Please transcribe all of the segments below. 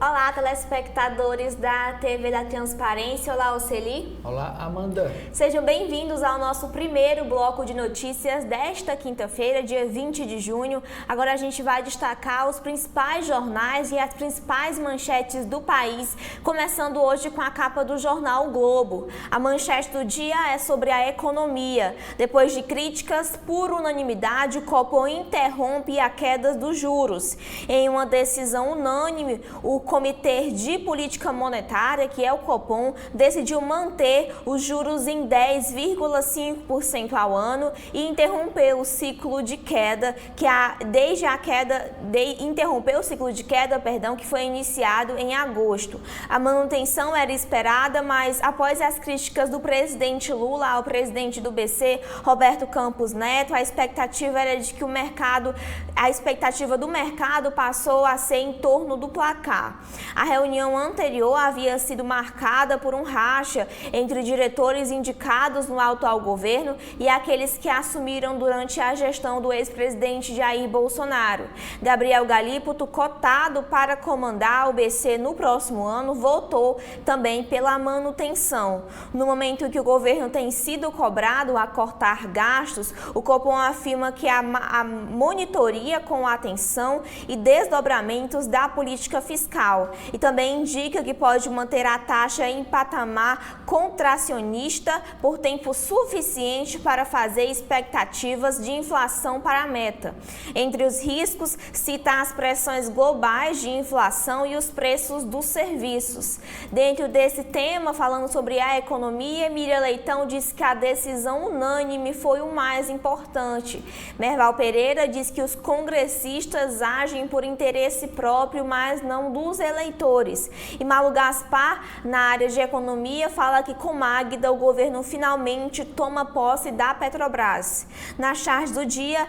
Olá, telespectadores da TV da Transparência. Olá, Oceli. Olá, Amanda. Sejam bem-vindos ao nosso primeiro bloco de notícias desta quinta-feira, dia 20 de junho. Agora a gente vai destacar os principais jornais e as principais manchetes do país, começando hoje com a capa do jornal O Globo. A manchete do dia é sobre a economia. Depois de críticas por unanimidade, o Copom interrompe a queda dos juros. Em uma decisão unânime, o Comitê de Política Monetária, que é o Copom, decidiu manter os juros em 10,5% ao ano e interrompeu o ciclo de queda, que foi iniciado em agosto. A manutenção era esperada, mas após as críticas do presidente Lula ao presidente do BC, Roberto Campos Neto, a expectativa era de que a expectativa do mercado passou a ser em torno do placar. A reunião anterior havia sido marcada por um racha entre diretores indicados no atual governo e aqueles que assumiram durante a gestão do ex-presidente Jair Bolsonaro. Gabriel Galípolo, cotado para comandar o BC no próximo ano, votou também pela manutenção. No momento em que o governo tem sido cobrado a cortar gastos, o Copom afirma que a monitoria com atenção e desdobramentos da política fiscal e também indica que pode manter a taxa em patamar contracionista por tempo suficiente para fazer expectativas de inflação para a meta. Entre os riscos, cita as pressões globais de inflação e os preços dos serviços. Dentro desse tema, falando sobre a economia, Miriam Leitão diz que a decisão unânime foi o mais importante. Merval Pereira diz que os congressistas agem por interesse próprio, mas não dos eleitores. E Malu Gaspar, na área de economia, fala que com Magda o governo finalmente toma posse da Petrobras. Na charge do dia,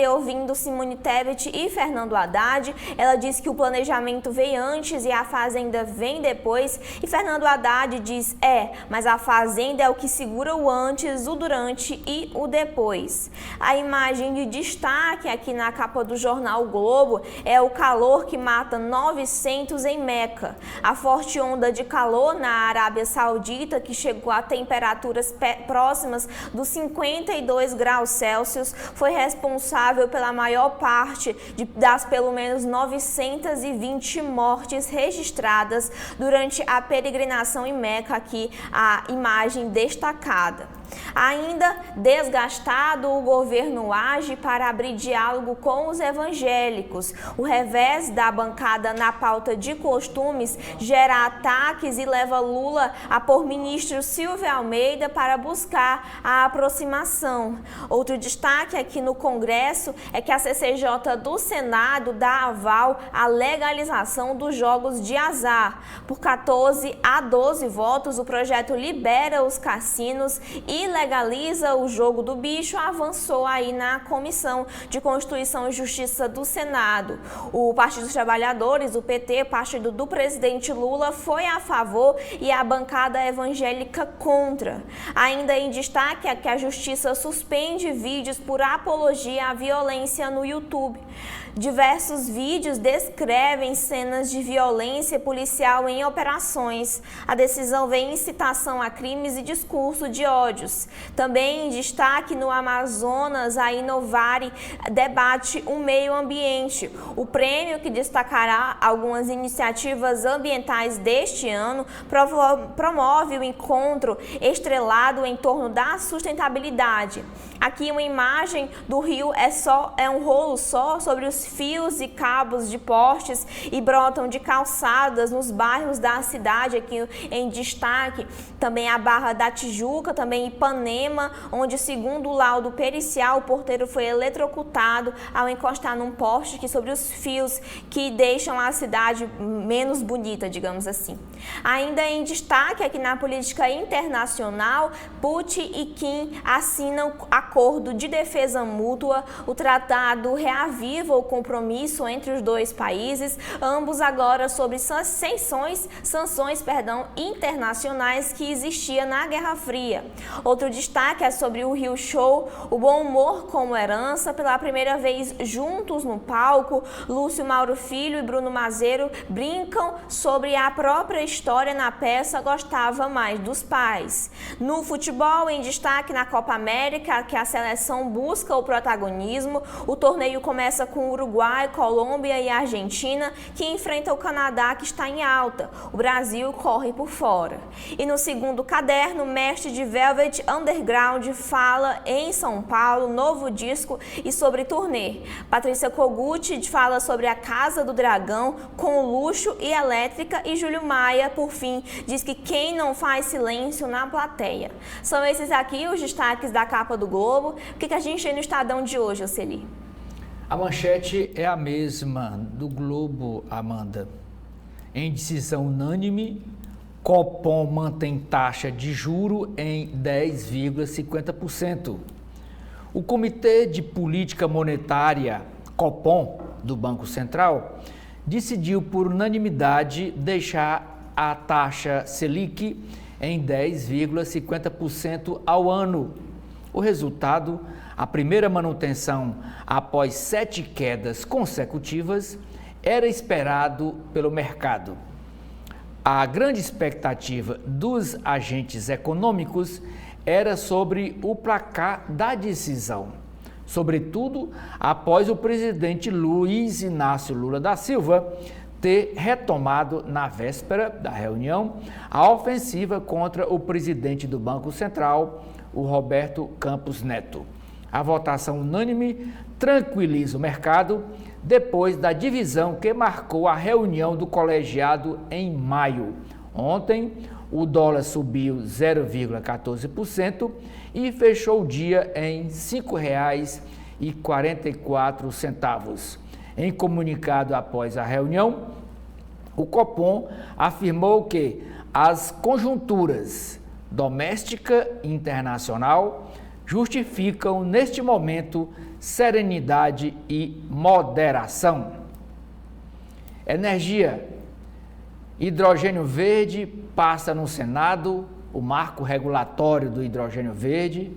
ouvindo Simone Tebet e Fernando Haddad. Ela diz que o planejamento veio antes e a fazenda vem depois. E Fernando Haddad diz, mas a fazenda é o que segura o antes, o durante e o depois. A imagem de destaque aqui na capa do jornal o Globo é o calor que mata 900 em Meca. A forte onda de calor na Arábia Saudita, que chegou a temperaturas próximas dos 52 graus Celsius, foi responsável pela maior parte das pelo menos 920 mortes registradas durante a peregrinação em Meca, aqui a imagem destacada. Ainda desgastado, o governo age para abrir diálogo com os evangélicos. O revés da bancada na pauta de costumes gera ataques e leva Lula a pôr ministro Silvio Almeida para buscar a aproximação. Outro destaque aqui no Congresso é que a CCJ do Senado dá aval à legalização dos jogos de azar. Por 14 a 12 votos, o projeto libera os cassinos e legaliza o jogo do bicho, avançou aí na Comissão de Constituição e Justiça do Senado. O Partido dos Trabalhadores, o PT, partido do presidente Lula, foi a favor e a bancada evangélica contra. Ainda em destaque é que a Justiça suspende vídeos por apologia à violência no YouTube. Diversos vídeos descrevem cenas de violência policial em operações. A decisão vem em citação a crimes e discurso de ódios. Também em destaque no Amazonas, a Inovare debate o meio ambiente. O prêmio, que destacará algumas iniciativas ambientais deste ano, promove o encontro estrelado em torno da sustentabilidade. Aqui uma imagem do rio é um rolo só sobre os fios e cabos de postes e brotam de calçadas nos bairros da cidade, aqui em destaque também a Barra da Tijuca, também Ipanema, onde segundo o laudo pericial o porteiro foi eletrocutado ao encostar num poste que sobre os fios que deixam a cidade menos bonita, digamos assim. Ainda em destaque aqui na política internacional, Putin e Kim assinam acordo de defesa mútua. O tratado reaviva o compromisso entre os dois países, ambos agora sobre sanções internacionais que existia na Guerra Fria. Outro destaque é sobre o Rio Show, o bom humor como herança. Pela primeira vez juntos no palco, Lúcio Mauro Filho e Bruno Mazeiro brincam sobre a própria história na peça Gostava Mais dos Pais. No futebol, em destaque na Copa América, que a seleção busca o protagonismo. O torneio começa com Uruguai, Colômbia e Argentina, que enfrenta o Canadá, que está em alta. O Brasil corre por fora. E no segundo caderno, Mestre de Velvet Underground fala em São Paulo, novo disco e sobre turnê. Patrícia Kogut fala sobre a Casa do Dragão com luxo e elétrica, e Júlio Maia, por fim, diz que quem não faz silêncio na plateia. São esses aqui os destaques da capa do Globo. O que a gente tem no Estadão de hoje, Oceli? A manchete é a mesma do Globo, Amanda. Em decisão unânime, Copom mantém taxa de juro em 10,50%. O Comitê de Política Monetária, Copom, do Banco Central, decidiu por unanimidade deixar a taxa Selic em 10,50% ao ano. O resultado, a primeira manutenção após 7 quedas consecutivas, era esperado pelo mercado. A grande expectativa dos agentes econômicos era sobre o placar da decisão, sobretudo após o presidente Luiz Inácio Lula da Silva ter retomado na véspera da reunião a ofensiva contra o presidente do Banco Central, o Roberto Campos Neto. A votação unânime tranquiliza o mercado depois da divisão que marcou a reunião do colegiado em maio. Ontem, o dólar subiu 0,14% e fechou o dia em R$ 5,44. Em comunicado após a reunião, o Copom afirmou que as conjunturas doméstica e internacional justificam, neste momento, serenidade e moderação. Energia. Hidrogênio verde passa no Senado, o marco regulatório do hidrogênio verde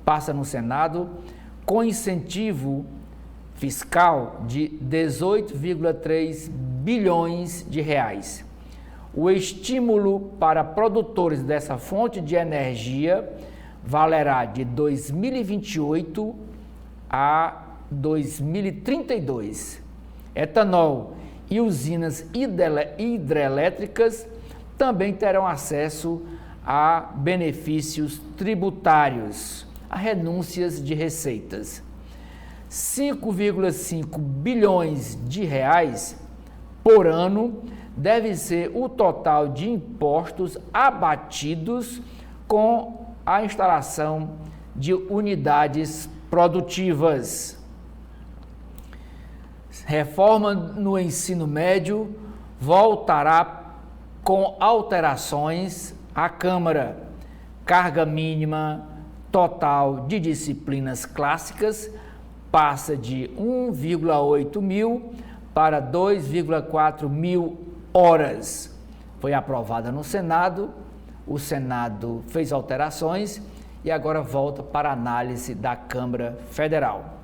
passa no Senado com incentivo fiscal de 18,3 bilhões de reais. O estímulo para produtores dessa fonte de energia valerá de 2028 a 2032. Etanol e usinas hidrelétricas também terão acesso a benefícios tributários, a renúncias de receitas. 5,5 bilhões de reais por ano deve ser o total de impostos abatidos com a instalação de unidades produtivas. Reforma no ensino médio voltará com alterações à Câmara. Carga mínima total de disciplinas clássicas passa de 1,8 mil para 2,4 mil horas. Foi aprovada no Senado, o Senado fez alterações e agora volta para análise da Câmara Federal.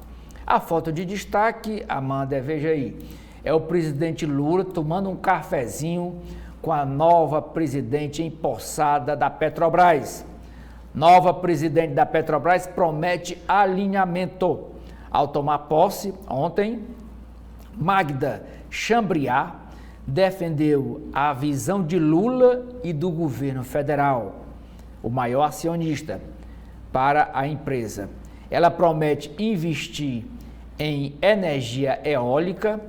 A foto de destaque, Amanda, veja aí, é o presidente Lula tomando um cafezinho com a nova presidente empossada da Petrobras. Nova presidente da Petrobras promete alinhamento. Ao tomar posse, ontem, Magda Chambriard defendeu a visão de Lula e do governo federal, o maior acionista, para a empresa. Ela promete investir em energia eólica,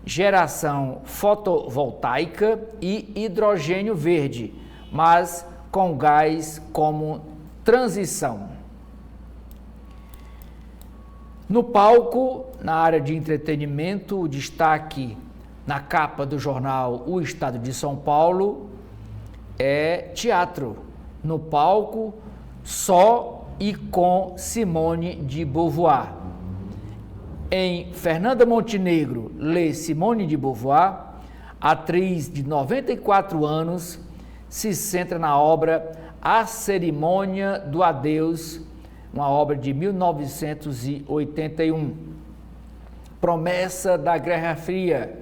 geração fotovoltaica e hidrogênio verde, mas com gás como transição. No palco, na área de entretenimento, o destaque na capa do jornal O Estado de São Paulo é teatro. No palco, só e com Simone de Beauvoir. Em Fernanda Montenegro lê Simone de Beauvoir, a atriz de 94 anos se centra na obra A Cerimônia do Adeus, uma obra de 1981. Promessa da Guerra Fria,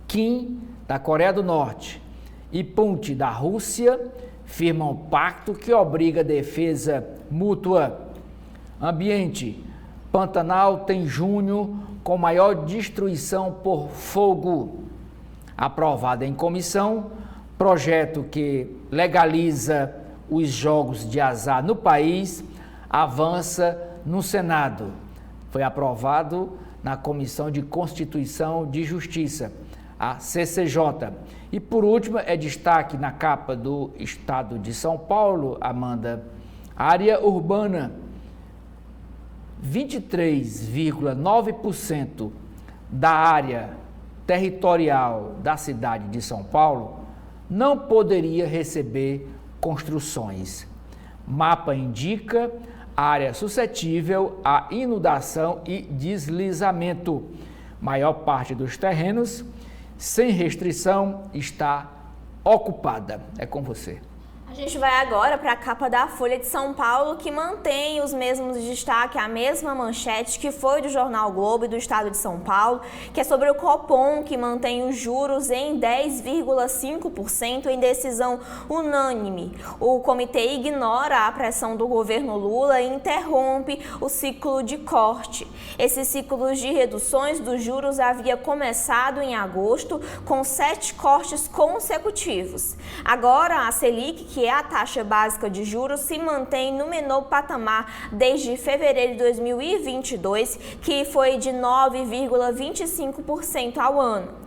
Kim, da Coreia do Norte, e Putin, da Rússia, firmam pacto que obriga a defesa mútua. Ambiente, Pantanal tem junho com maior destruição por fogo. Aprovado em comissão, projeto que legaliza os jogos de azar no país avança no Senado. Foi aprovado na Comissão de Constituição e Justiça, a CCJ. E por último, é destaque na capa do Estado de São Paulo, Amanda, área urbana, 23,9% da área territorial da cidade de São Paulo não poderia receber construções. Mapa indica área suscetível a inundação e deslizamento. Maior parte dos terrenos, sem restrição, está ocupada. É com você. A gente vai agora para a capa da Folha de São Paulo, que mantém os mesmos destaques, a mesma manchete que foi do Jornal o Globo e do Estado de São Paulo, que é sobre o Copom, que mantém os juros em 10,5% em decisão unânime. O comitê ignora a pressão do governo Lula e interrompe o ciclo de corte. Esse ciclo de reduções dos juros havia começado em agosto, com 7 cortes consecutivos. Agora, a Selic, que é a taxa básica de juros, se mantém no menor patamar desde fevereiro de 2022, que foi de 9,25% ao ano.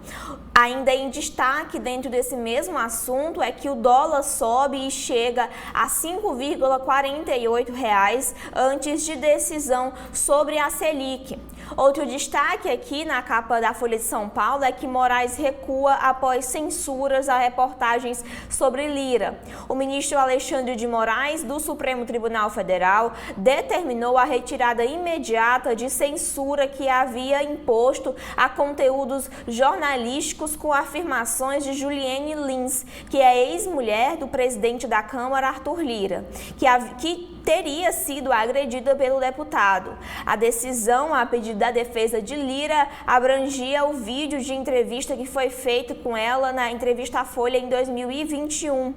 Ainda em destaque dentro desse mesmo assunto é que o dólar sobe e chega a R$ 5,48 antes de decisão sobre a Selic. Outro destaque aqui na capa da Folha de São Paulo é que Moraes recua após censuras a reportagens sobre Lira. O ministro Alexandre de Moraes, do Supremo Tribunal Federal, determinou a retirada imediata de censura que havia imposto a conteúdos jornalísticos com afirmações de Juliane Lins, que é ex-mulher do presidente da Câmara, Arthur Lira, que teria sido agredida pelo deputado. A decisão, a pedido da defesa de Lira, abrangia o vídeo de entrevista que foi feito com ela na entrevista à Folha em 2021.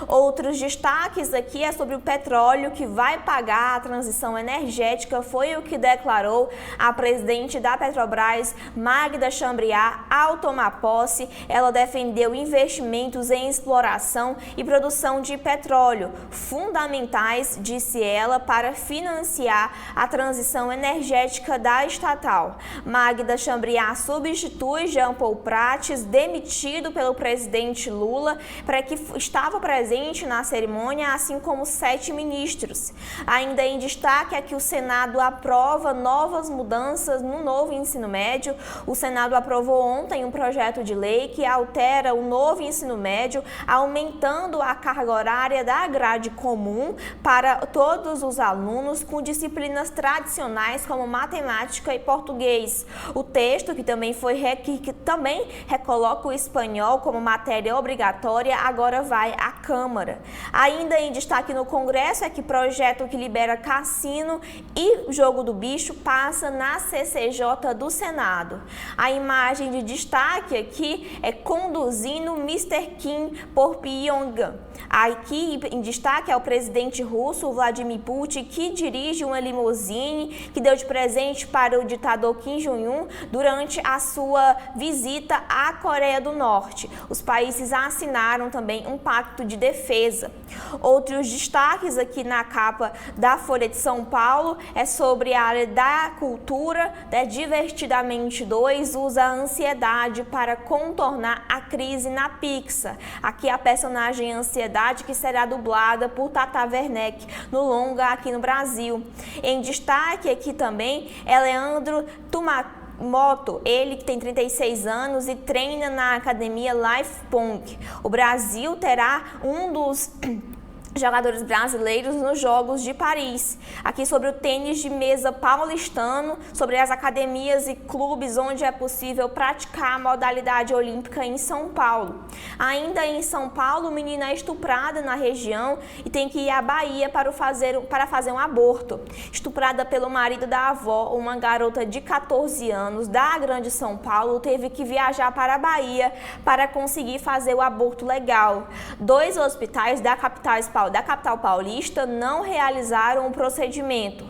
Outros destaques aqui é sobre o petróleo, que vai pagar a transição energética, foi o que declarou a presidente da Petrobras, Magda Chambriard, ao tomar posse. Ela defendeu investimentos em exploração e produção de petróleo, fundamentais, disse ela, para financiar a transição energética da estatal. Magda Chambriard substitui Jean Paul Prates, demitido pelo presidente Lula, para que estava presente na cerimônia, assim como 7 ministros. Ainda em destaque é que o Senado aprova novas mudanças no novo ensino médio. O Senado aprovou ontem um projeto de lei que altera o novo ensino médio, aumentando a carga horária da grade comum para todos os alunos com disciplinas tradicionais como matemática e português. O texto, que também recoloca o espanhol como matéria obrigatória, agora vai à Câmara. Ainda em destaque no Congresso é que projeto que libera cassino e jogo do bicho passa na CCJ do Senado. A imagem de destaque aqui é conduzindo Mr. Kim por Pyongyang. Aqui em destaque é o presidente russo Vladimir Putin, que dirige uma limusine que deu de presente para o ditador Kim Jong-un durante a sua visita à Coreia do Norte. Os países assinaram também um pacto de defesa. Outros destaques aqui na capa da Folha de São Paulo é sobre a área da cultura. Divertidamente 2 usa a ansiedade para contornar a crise na Pixar. Aqui a personagem Ansiedade, que será dublada por Tata Werneck no longa aqui no Brasil. Em destaque aqui também é Leandro Tumamoto, ele que tem 36 anos e treina na academia Life Punk. O Brasil terá um dos jogadores brasileiros nos Jogos de Paris. Aqui sobre o tênis de mesa paulistano, sobre as academias e clubes onde é possível praticar a modalidade olímpica em São Paulo. Ainda em São Paulo, menina é estuprada na região e tem que ir à Bahia para fazer um aborto. Estuprada pelo marido da avó, uma garota de 14 anos da Grande São Paulo teve que viajar para a Bahia para conseguir fazer o aborto legal. 2 hospitais da capital paulista não realizaram o procedimento.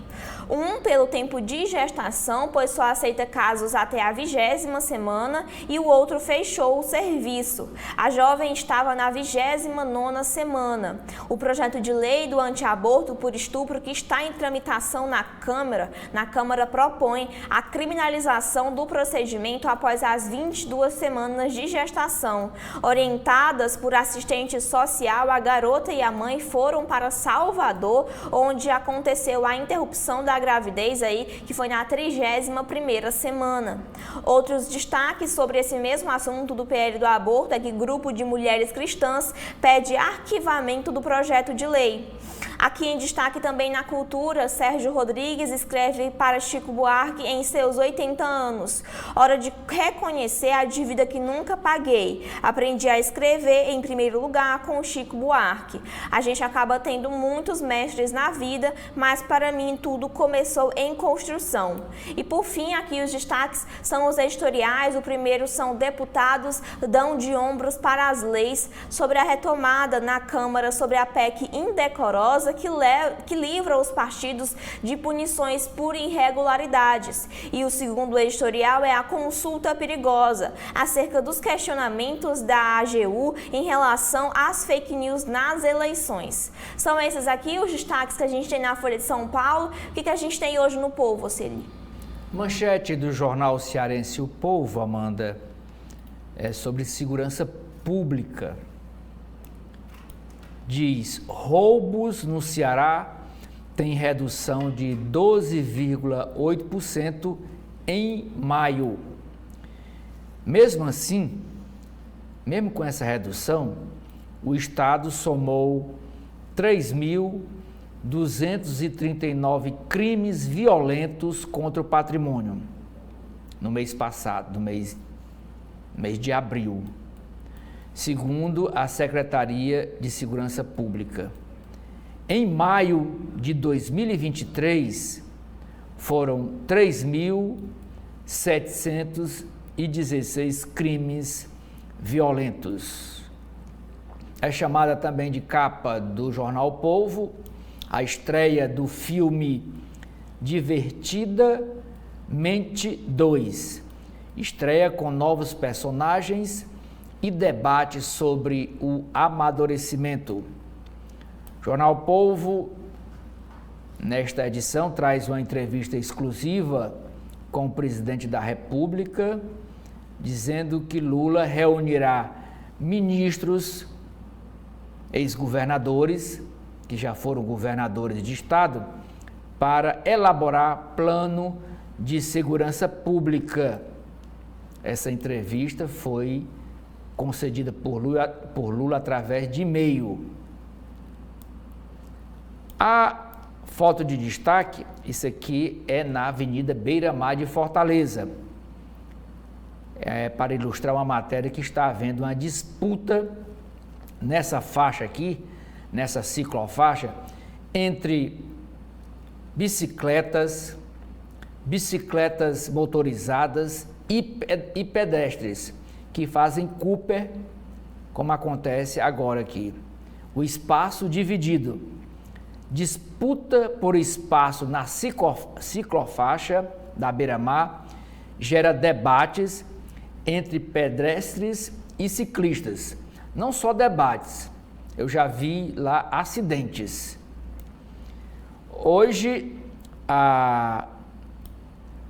Um pelo tempo de gestação, pois só aceita casos até a 20ª semana, e o outro fechou o serviço. A jovem estava na 29ª semana. O projeto de lei do antiaborto por estupro que está em tramitação na Câmara propõe a criminalização do procedimento após as 22 semanas de gestação. Orientadas por assistente social, a garota e a mãe foram para Salvador, onde aconteceu a interrupção da gravidez que foi na 31ª semana. Outros destaques sobre esse mesmo assunto do PL do aborto é que grupo de mulheres cristãs pede arquivamento do projeto de lei. Aqui em destaque também na cultura, Sérgio Rodrigues escreve para Chico Buarque em seus 80 anos. Hora de reconhecer a dívida que nunca paguei. Aprendi a escrever em primeiro lugar com o Chico Buarque. A gente acaba tendo muitos mestres na vida, mas para mim tudo começou em construção. E por fim, aqui os destaques são os editoriais. O primeiro são deputados dão de ombros para as leis sobre a retomada na Câmara sobre a PEC indecorosa que livra os partidos de punições por irregularidades. E o segundo editorial é a consulta perigosa, acerca dos questionamentos da AGU em relação às fake news nas eleições. São esses aqui os destaques que a gente tem na Folha de São Paulo. O que a gente tem hoje no Povo, Celi? Manchete do jornal cearense O Povo, Amanda, é sobre segurança pública. Diz: roubos no Ceará tem redução de 12,8% em maio. Mesmo assim, mesmo com essa redução, o estado somou 3.239 crimes violentos contra o patrimônio no mês passado, no mês de abril, segundo a Secretaria de Segurança Pública. Em maio de 2023, foram 3.716 crimes violentos. É chamada também de capa do jornal Povo a estreia do filme Divertidamente 2. Estreia com novos personagens e debate sobre o amadurecimento. Jornal Povo, nesta edição, traz uma entrevista exclusiva com o presidente da República, dizendo que Lula reunirá ministros, ex-governadores, que já foram governadores de estado, para elaborar plano de segurança pública. Essa entrevista foi concedida por Lula através de e-mail. A foto de destaque, isso aqui é na Avenida Beira-Mar de Fortaleza. É para ilustrar uma matéria que está havendo uma disputa nessa faixa aqui, nessa ciclofaixa, entre bicicletas motorizadas e pedestres que fazem Cooper, como acontece agora aqui. O espaço dividido. Disputa por espaço na ciclofaixa da Beira-Mar gera debates entre pedestres e ciclistas. Não só debates, eu já vi lá acidentes. Hoje,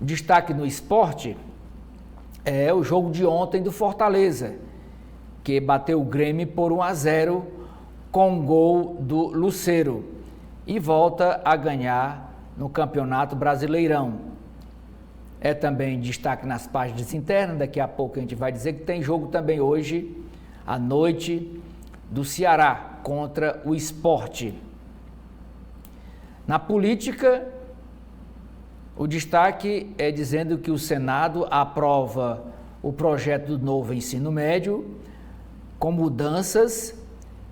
destaque no esporte é o jogo de ontem do Fortaleza, que bateu o Grêmio por 1-0 com gol do Lucero e volta a ganhar no Campeonato Brasileirão. É também destaque nas páginas internas, daqui a pouco a gente vai dizer que tem jogo também hoje à noite do Ceará contra o Sport. Na política, o destaque é dizendo que o Senado aprova o projeto do novo ensino médio com mudanças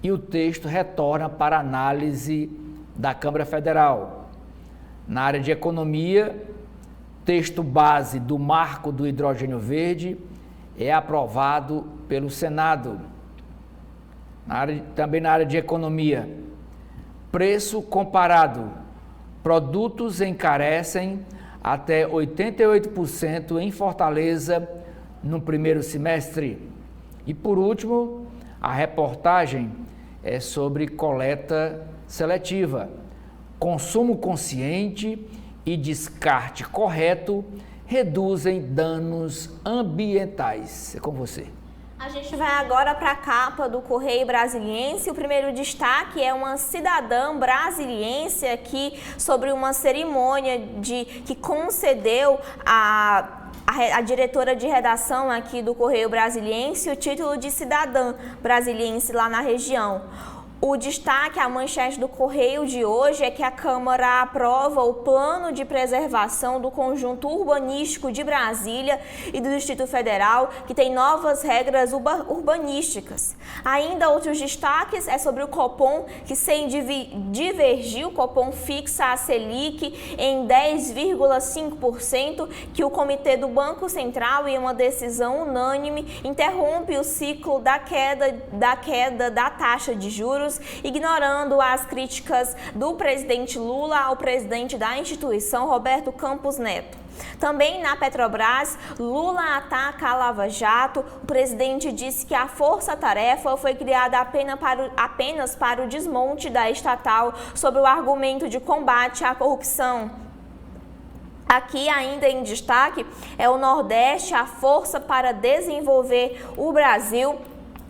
e o texto retorna para análise da Câmara Federal. Na área de economia, texto base do Marco do Hidrogênio Verde é aprovado pelo Senado. Também na área de economia, preço comparado. Produtos encarecem até 88% em Fortaleza no primeiro semestre. E por último, a reportagem é sobre coleta seletiva. Consumo consciente e descarte correto reduzem danos ambientais. É com você. A gente vai agora para a capa do Correio Brasiliense. O primeiro destaque é uma cidadã brasiliense aqui sobre uma cerimônia que concedeu a diretora de redação aqui do Correio Brasiliense o título de cidadã brasiliense lá na região. O destaque, a manchete do Correio de hoje é que a Câmara aprova o Plano de Preservação do Conjunto Urbanístico de Brasília e do Distrito Federal, que tem novas regras urbanísticas. Ainda outros destaques é sobre o Copom, que sem divergir, o Copom fixa a Selic em 10,5%, que o Comitê do Banco Central, em uma decisão unânime, interrompe o ciclo da queda da taxa de juros, ignorando as críticas do presidente Lula ao presidente da instituição, Roberto Campos Neto. Também na Petrobras, Lula ataca a Lava Jato. O presidente disse que a força-tarefa foi criada apenas para o desmonte da estatal, sob o argumento de combate à corrupção. Aqui ainda em destaque é o Nordeste, a força para desenvolver o Brasil,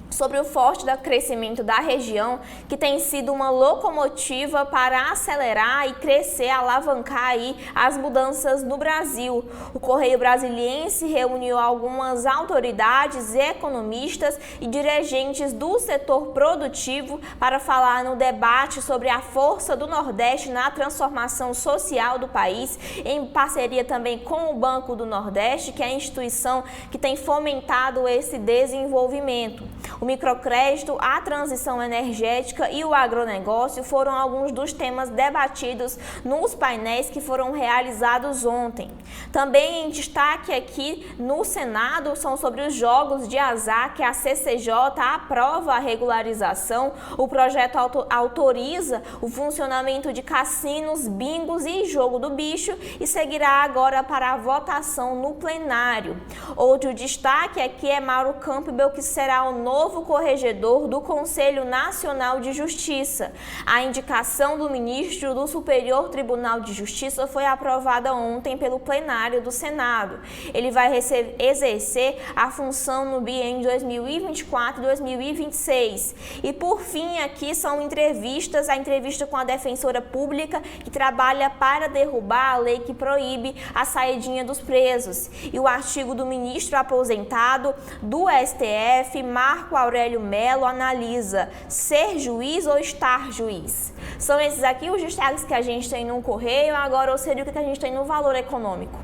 sobre o forte crescimento da região, que tem sido uma locomotiva para acelerar e crescer, alavancar aí as mudanças no Brasil. O Correio Brasiliense reuniu algumas autoridades, economistas e dirigentes do setor produtivo para falar no debate sobre a força do Nordeste na transformação social do país, em parceria também com o Banco do Nordeste, que é a instituição que tem fomentado esse desenvolvimento. O microcrédito, a transição energética e o agronegócio foram alguns dos temas debatidos nos painéis que foram realizados ontem. Também em destaque aqui no Senado são sobre os jogos de azar, que a CCJ aprova a regularização. O projeto autoriza o funcionamento de cassinos, bingos e jogo do bicho e seguirá agora para a votação no plenário. Outro destaque aqui é Mauro Campbell, que será o novo corregedor do Conselho Nacional de Justiça. A indicação do ministro do Superior Tribunal de Justiça foi aprovada ontem pelo plenário do Senado. Ele vai exercer a função no biênio 2024 e 2026. E por fim, aqui são entrevistas, a entrevista com a defensora pública, que trabalha para derrubar a lei que proíbe a saidinha dos presos. E o artigo do ministro aposentado do STF, Marco Aurélio Melo, analisa ser juiz ou estar juiz. São esses aqui os destaques que a gente tem no Correio. Agora, ou seria o que a gente tem no Valor Econômico.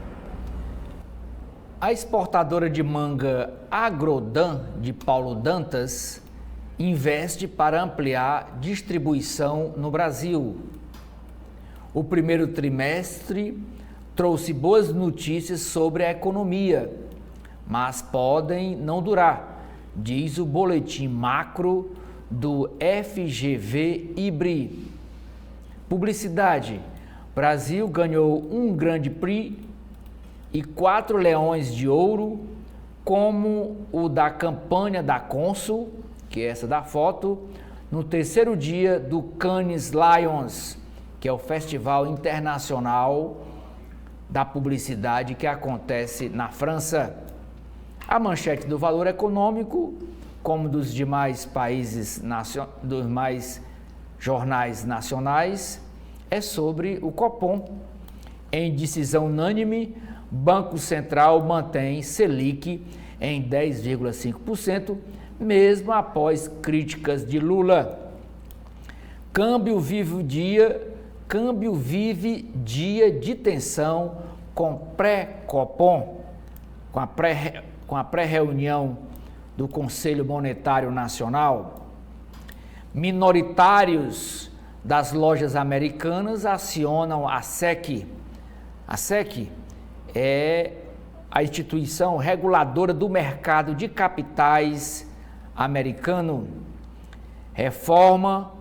A exportadora de manga Agrodan, de Paulo Dantas, investe para ampliar distribuição no Brasil. O primeiro trimestre trouxe boas notícias sobre a economia, mas podem não durar, diz o boletim macro do FGV-IBRI. Publicidade. Brasil ganhou um Grande Prix e 4 leões de ouro, como o da campanha da Consul, que é essa da foto, no terceiro dia do Cannes Lions, que é o Festival Internacional da Publicidade que acontece na França. A manchete do Valor Econômico, como dos demais dos mais jornais nacionais, é sobre o Copom. Em decisão unânime, Banco Central mantém Selic em 10,5%, mesmo após críticas de Lula. Câmbio vive dia de tensão com pré-Copom, com a pré-reunião do Conselho Monetário Nacional. Minoritários das lojas americanas acionam a SEC. A SEC é a instituição reguladora do mercado de capitais americano. Reforma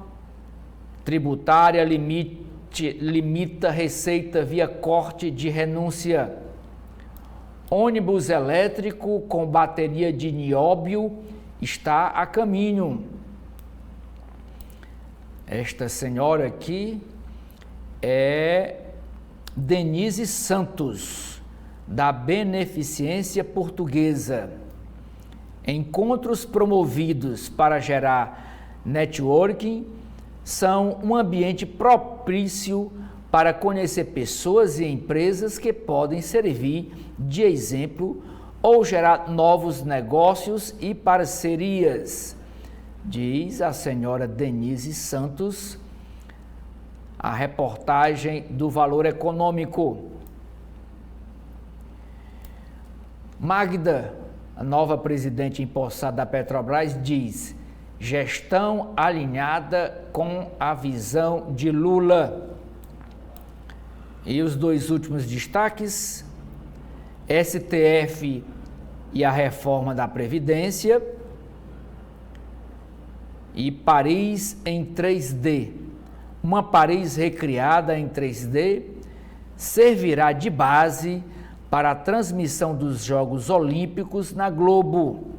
tributária limita receita via corte de renúncia. Ônibus elétrico com bateria de nióbio está a caminho. Esta senhora aqui é Denise Santos, da Beneficência Portuguesa. Encontros promovidos para gerar networking são um ambiente propício para conhecer pessoas e empresas que podem servir de exemplo ou gerar novos negócios e parcerias, diz a senhora Denise Santos, a reportagem do Valor Econômico. Magda, a nova presidente empossada da Petrobras, diz: gestão alinhada com a visão de Lula. E os dois últimos destaques: STF e a reforma da Previdência, e Paris em 3D. Uma Paris recriada em 3D servirá de base para a transmissão dos Jogos Olímpicos na Globo.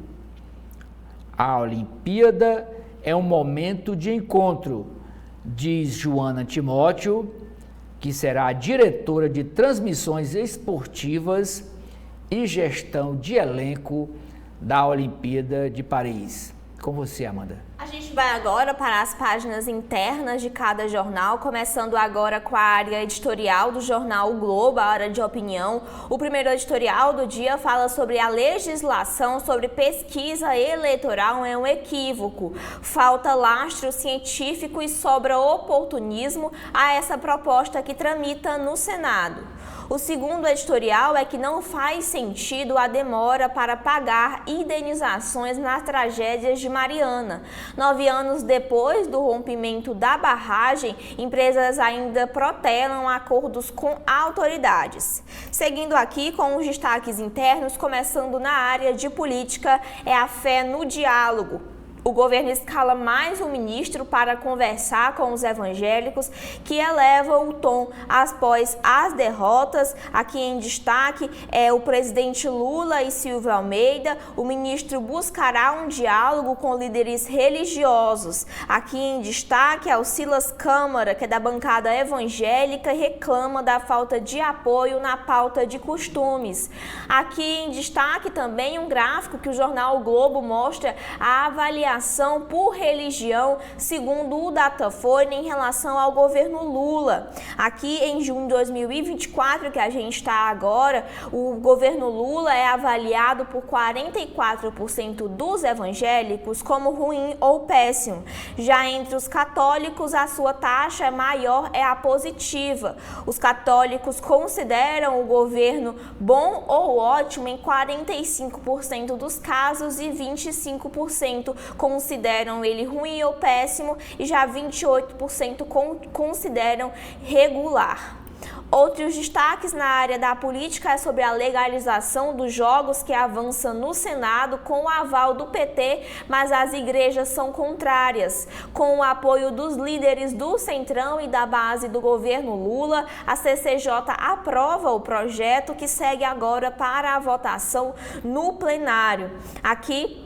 A Olimpíada é um momento de encontro, diz Joana Timóteo, que será a diretora de transmissões esportivas e gestão de elenco da Olimpíada de Paris. Com você, Amanda. A gente vai agora para as páginas internas de cada jornal, começando agora com a área editorial do jornal O Globo, a área de opinião. O primeiro editorial do dia fala sobre a legislação sobre pesquisa eleitoral é um equívoco. Falta lastro científico e sobra oportunismo a essa proposta que tramita no Senado. O segundo editorial é que não faz sentido a demora para pagar indenizações nas tragédias de Mariana. 9 anos depois do rompimento da barragem, empresas ainda protelam acordos com autoridades. Seguindo aqui com os destaques internos, começando na área de política, é a fé no diálogo. O governo escala mais um ministro para conversar com os evangélicos, que eleva o tom após as derrotas. Aqui em destaque é o presidente Lula e Silvio Almeida. O ministro buscará um diálogo com líderes religiosos. Aqui em destaque é o Silas Câmara, que é da bancada evangélica, e reclama da falta de apoio na pauta de costumes. Aqui em destaque também um gráfico que o jornal o Globo mostra a avaliação por religião, segundo o Datafolha, em relação ao governo Lula. Aqui em junho de 2024, que a gente está agora, o governo Lula é avaliado por 44% dos evangélicos como ruim ou péssimo. Já entre os católicos, a sua taxa maior é a positiva. Os católicos consideram o governo bom ou ótimo em 45% dos casos e 25% consideram ele ruim ou péssimo e já 28% consideram regular. Outros destaques na área da política é sobre a legalização dos jogos, que avança no Senado com o aval do PT, mas as igrejas são contrárias. Com o apoio dos líderes do Centrão e da base do governo Lula, a CCJ aprova o projeto, que segue agora para a votação no plenário. Aqui,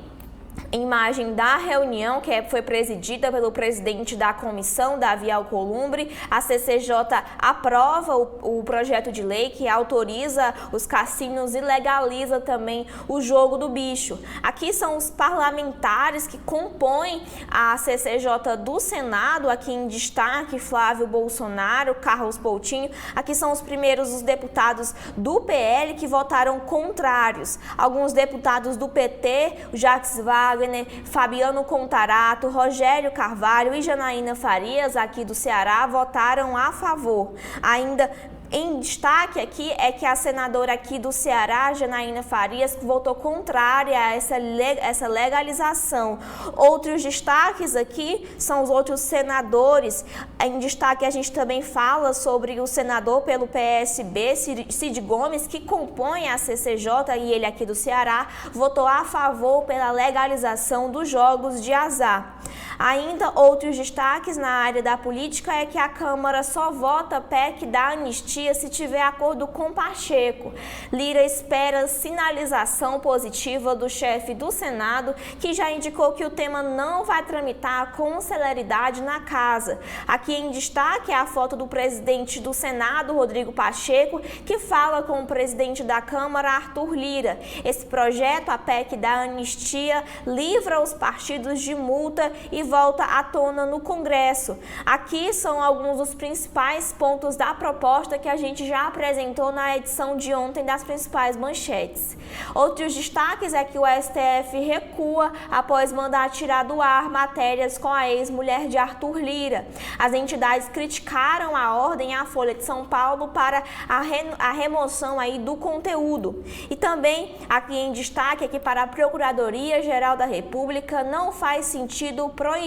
imagem da reunião que foi presidida pelo presidente da comissão, Davi Alcolumbre. A CCJ aprova o projeto de lei que autoriza os cassinos e legaliza também o jogo do bicho. Aqui são os parlamentares que compõem a CCJ do Senado. Aqui em destaque, Flávio Bolsonaro, Carlos Coutinho. Aqui são os primeiros os deputados do PL que votaram contrários. Alguns deputados do PT, o Jacques Wagner, Wagner, Fabiano Contarato, Rogério Carvalho e Janaína Farias, aqui do Ceará, votaram a favor. Ainda em destaque aqui é que a senadora aqui do Ceará, Janaína Farias, votou contrária a essa legalização. Outros destaques aqui são os outros senadores. Em destaque a gente também fala sobre o senador pelo PSB, Cid Gomes, que compõe a CCJ, e ele aqui do Ceará votou a favor pela legalização dos jogos de azar. Ainda outros destaques na área da política é que a Câmara só vota PEC da anistia se tiver acordo com Pacheco. Lira espera sinalização positiva do chefe do Senado, que já indicou que o tema não vai tramitar com celeridade na casa. Aqui em destaque é a foto do presidente do Senado, Rodrigo Pacheco, que fala com o presidente da Câmara, Arthur Lira. Esse projeto, a PEC da anistia, livra os partidos de multa e volta à tona no Congresso. Aqui são alguns dos principais pontos da proposta que a gente já apresentou na edição de ontem das principais manchetes. Outros destaques é que o STF recua após mandar tirar do ar matérias com a ex-mulher de Arthur Lira. As entidades criticaram a ordem à Folha de São Paulo para a remoção aí do conteúdo. E também aqui em destaque é que para a Procuradoria-Geral da República não faz sentido proibir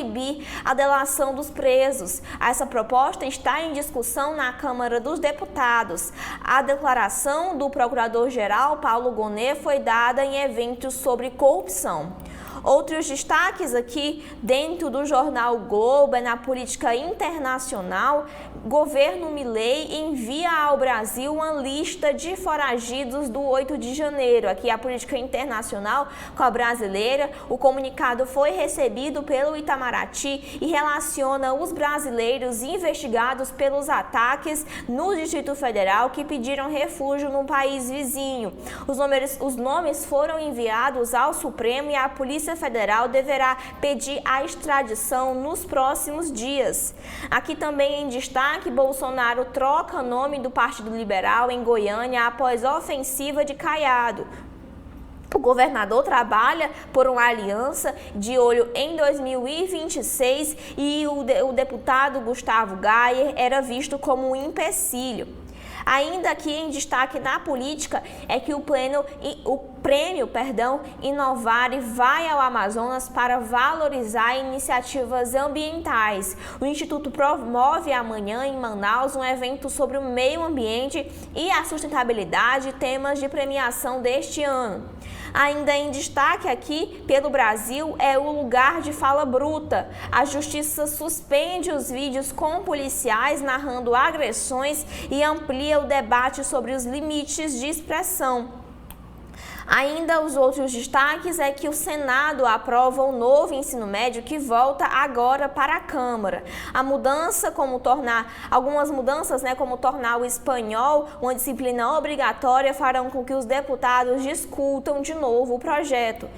a delação dos presos. Essa proposta está em discussão na Câmara dos Deputados. A declaração do Procurador-Geral, Paulo Gonet, foi dada em eventos sobre corrupção. Outros destaques aqui dentro do jornal Globo é na política internacional. Governo Milei envia ao Brasil uma lista de foragidos do 8 de janeiro. Aqui a política internacional com a brasileira. O comunicado foi recebido pelo Itamaraty e relaciona os brasileiros investigados pelos ataques no Distrito Federal que pediram refúgio no país vizinho. Os nomes foram enviados ao Supremo e a Polícia Federal deverá pedir a extradição nos próximos dias. Aqui também em destaque, Bolsonaro troca nome do Partido Liberal em Goiânia após ofensiva de Caiado. O governador trabalha por uma aliança de olho em 2026 e o deputado Gustavo Gayer era visto como um empecilho. Ainda aqui em destaque na política é que o prêmio Inovare vai ao Amazonas para valorizar iniciativas ambientais. O Instituto promove amanhã em Manaus um evento sobre o meio ambiente e a sustentabilidade, temas de premiação deste ano. Ainda em destaque aqui pelo Brasil é o lugar de fala bruta. A justiça suspende os vídeos com policiais narrando agressões e amplia o debate sobre os limites de expressão. Ainda os outros destaques é que o Senado aprova o novo ensino médio que volta agora para a Câmara. Algumas mudanças, como tornar o espanhol uma disciplina obrigatória, farão com que os deputados discutam de novo o projeto.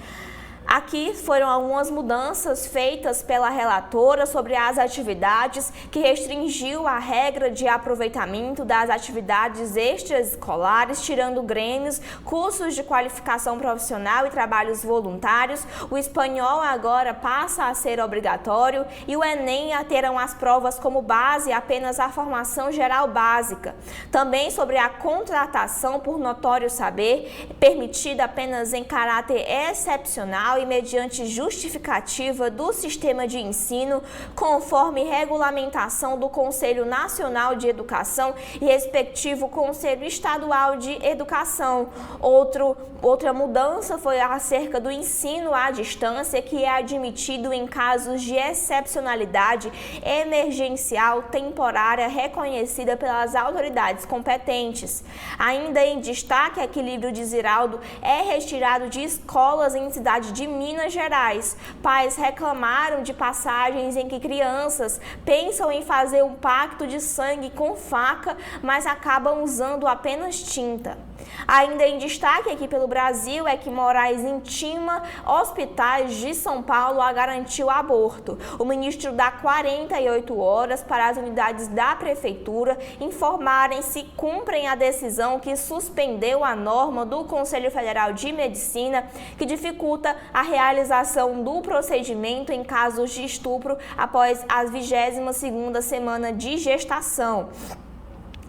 Aqui foram algumas mudanças feitas pela relatora sobre as atividades, que restringiu a regra de aproveitamento das atividades extraescolares, tirando grêmios, cursos de qualificação profissional e trabalhos voluntários. O espanhol agora passa a ser obrigatório e o Enem terão as provas como base apenas a formação geral básica. Também sobre a contratação por notório saber, permitida apenas em caráter excepcional e mediante justificativa do sistema de ensino, conforme regulamentação do Conselho Nacional de Educação e respectivo Conselho Estadual de Educação. Outra mudança foi acerca do ensino à distância, que é admitido em casos de excepcionalidade emergencial temporária reconhecida pelas autoridades competentes. Ainda em destaque, é que o livro de Ziraldo é retirado de escolas em cidade de Minas Gerais. Pais reclamaram de passagens em que crianças pensam em fazer um pacto de sangue com faca, mas acabam usando apenas tinta. Ainda em destaque aqui pelo Brasil é que Moraes intima hospitais de São Paulo a garantir o aborto. O ministro dá 48 horas para as unidades da prefeitura informarem se cumprem a decisão que suspendeu a norma do Conselho Federal de Medicina que dificulta a realização do procedimento em casos de estupro após a 22ª semana de gestação.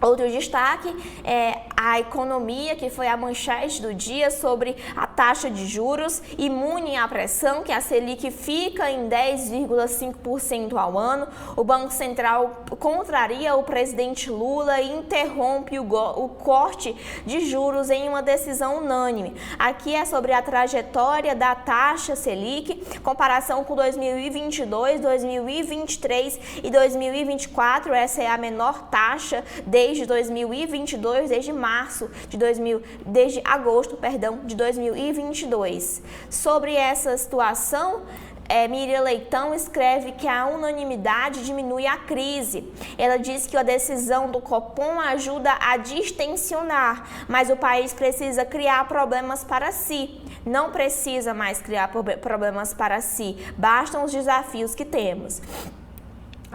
Outro destaque é a economia, que foi a manchete do dia sobre a taxa de juros imune à pressão, que a Selic fica em 10,5% ao ano. O Banco Central contraria o presidente Lula e interrompe o corte de juros em uma decisão unânime. Aqui é sobre a trajetória da taxa Selic, comparação com 2022, 2023 e 2024. Essa é a menor taxa desde 2022, desde agosto de 2022. Sobre essa situação, Miriam Leitão escreve que a unanimidade diminui a crise. Ela diz que a decisão do Copom ajuda a distensionar, mas o país precisa criar problemas para si. Não precisa mais criar problemas para si, bastam os desafios que temos.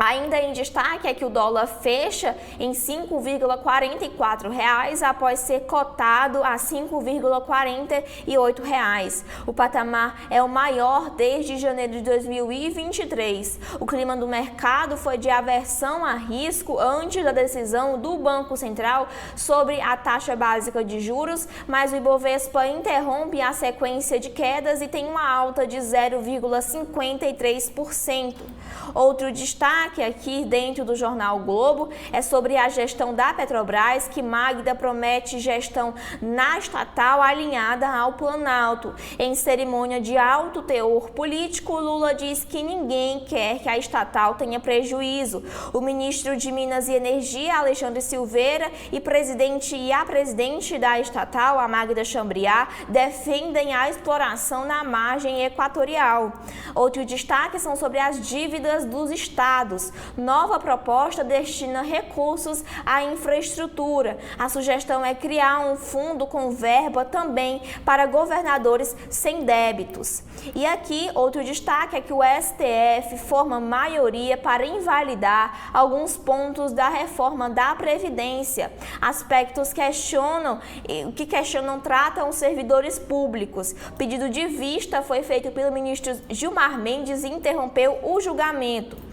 Ainda em destaque é que o dólar fecha em R$ 5,44 após ser cotado a R$ 5,48. O patamar é o maior desde janeiro de 2023. O clima do mercado foi de aversão a risco antes da decisão do Banco Central sobre a taxa básica de juros, mas o Ibovespa interrompe a sequência de quedas e tem uma alta de 0,53%. Outro destaque aqui dentro do jornal o Globo é sobre a gestão da Petrobras, que Magda promete gestão na estatal alinhada ao Planalto. Em cerimônia de alto teor político, Lula diz que ninguém quer que a estatal tenha prejuízo. O ministro de Minas e Energia, Alexandre Silveira, e a presidente da estatal, a Magda Chambriard, defendem a exploração na margem equatorial. Outro destaque são sobre as dívidas dos estados. Nova proposta destina recursos à infraestrutura. A sugestão é criar um fundo com verba também para governadores sem débitos. E aqui, outro destaque é que o STF forma maioria para invalidar alguns pontos da reforma da Previdência. Aspectos que questionam tratam os servidores públicos. O pedido de vista foi feito pelo ministro Gilmar Mendes e interrompeu o julgamento.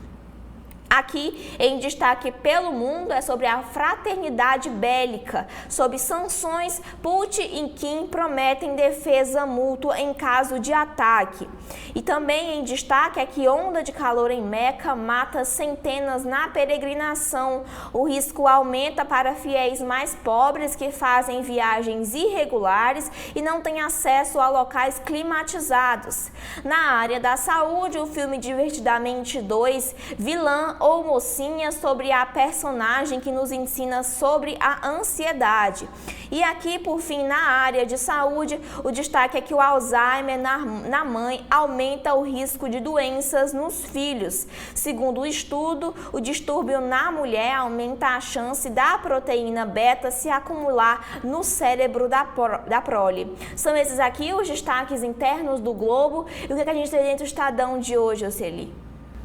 Aqui, em destaque pelo mundo, é sobre a fraternidade bélica. Sob sanções, Putin e Kim prometem defesa mútua em caso de ataque. E também em destaque é que onda de calor em Meca mata centenas na peregrinação. O risco aumenta para fiéis mais pobres que fazem viagens irregulares e não têm acesso a locais climatizados. Na área da saúde, o filme Divertidamente 2, Vilã ou Mocinha, sobre a personagem que nos ensina sobre a ansiedade. E aqui, por fim, na área de saúde, o destaque é que o Alzheimer na mãe aumenta o risco de doenças nos filhos. Segundo o estudo, o distúrbio na mulher aumenta a chance da proteína beta se acumular no cérebro da prole. São esses aqui os destaques internos do Globo. E o que a gente tem dentro do Estadão de hoje, Oceli?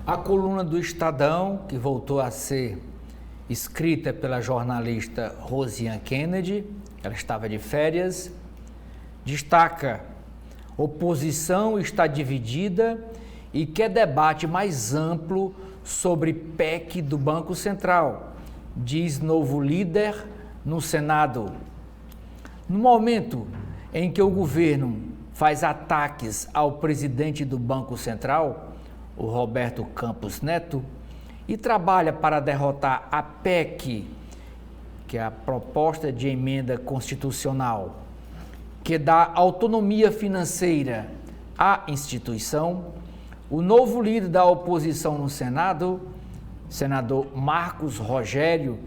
A coluna do Estadão, que voltou a ser escrita pela jornalista Rosiane Kennedy, ela estava de férias, destaca: oposição está dividida e quer debate mais amplo sobre PEC do Banco Central, diz novo líder no Senado. No momento em que o governo faz ataques ao presidente do Banco Central, o Roberto Campos Neto, e trabalha para derrotar a PEC, que é a proposta de emenda constitucional, que dá autonomia financeira à instituição, o novo líder da oposição no Senado, senador Marcos Rogério,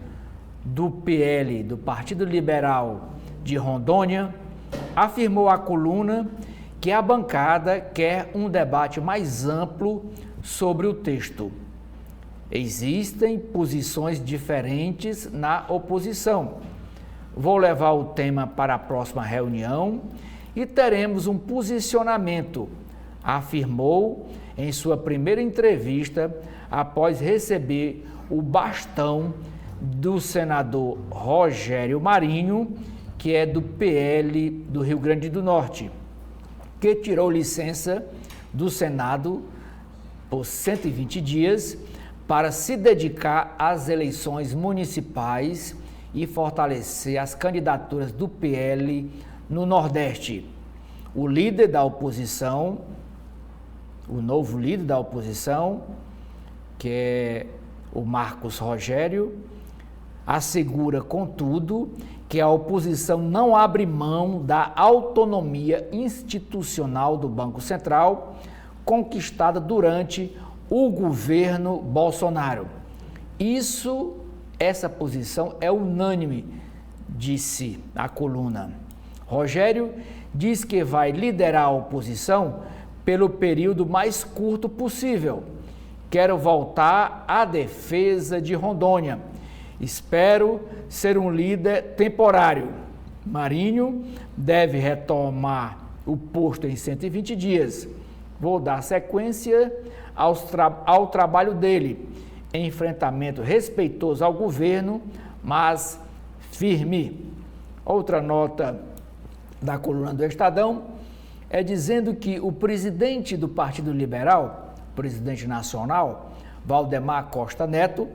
do PL, do Partido Liberal de Rondônia, afirmou à coluna que a bancada quer um debate mais amplo sobre o texto. Existem posições diferentes na oposição. Vou levar o tema para a próxima reunião e teremos um posicionamento, afirmou em sua primeira entrevista após receber o bastão do senador Rogério Marinho, que é do PL do Rio Grande do Norte, que tirou licença do Senado por 120 dias para se dedicar às eleições municipais e fortalecer as candidaturas do PL no Nordeste. O líder da oposição, o novo líder da oposição, que é o Marcos Rogério, assegura, contudo, que a oposição não abre mão da autonomia institucional do Banco Central, conquistada durante o governo Bolsonaro. Essa posição é unânime, disse a coluna. Rogério diz que vai liderar a oposição pelo período mais curto possível. Quero voltar à defesa de Rondônia. Espero ser um líder temporário. Marinho deve retomar o posto em 120 dias. Vou dar sequência ao trabalho dele, em enfrentamento respeitoso ao governo, mas firme. Outra nota da coluna do Estadão é dizendo que o presidente do Partido Liberal, presidente nacional, Valdemar Costa Neto,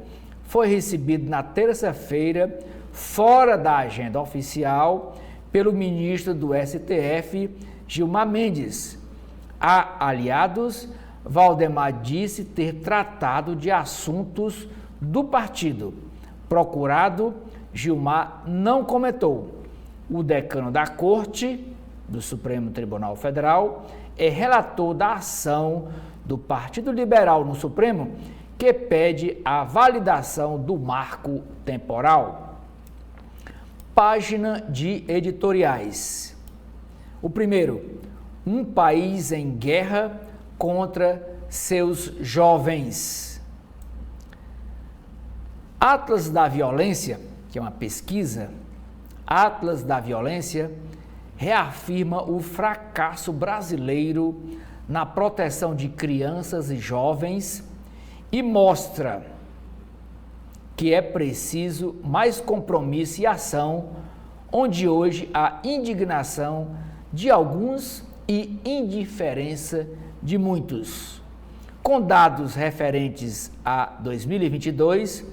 foi recebido na terça-feira, fora da agenda oficial, pelo ministro do STF, Gilmar Mendes. A aliados, Valdemar disse ter tratado de assuntos do partido. Procurado, Gilmar não comentou. O decano da Corte, do Supremo Tribunal Federal, é relator da ação do Partido Liberal no Supremo, que pede a validação do marco temporal. Página de editoriais. O primeiro, um país em guerra contra seus jovens. Atlas da Violência, que é uma pesquisa, Atlas da Violência reafirma o fracasso brasileiro na proteção de crianças e jovens e mostra que é preciso mais compromisso e ação, onde hoje há indignação de alguns e indiferença de muitos. Com dados referentes a 2022,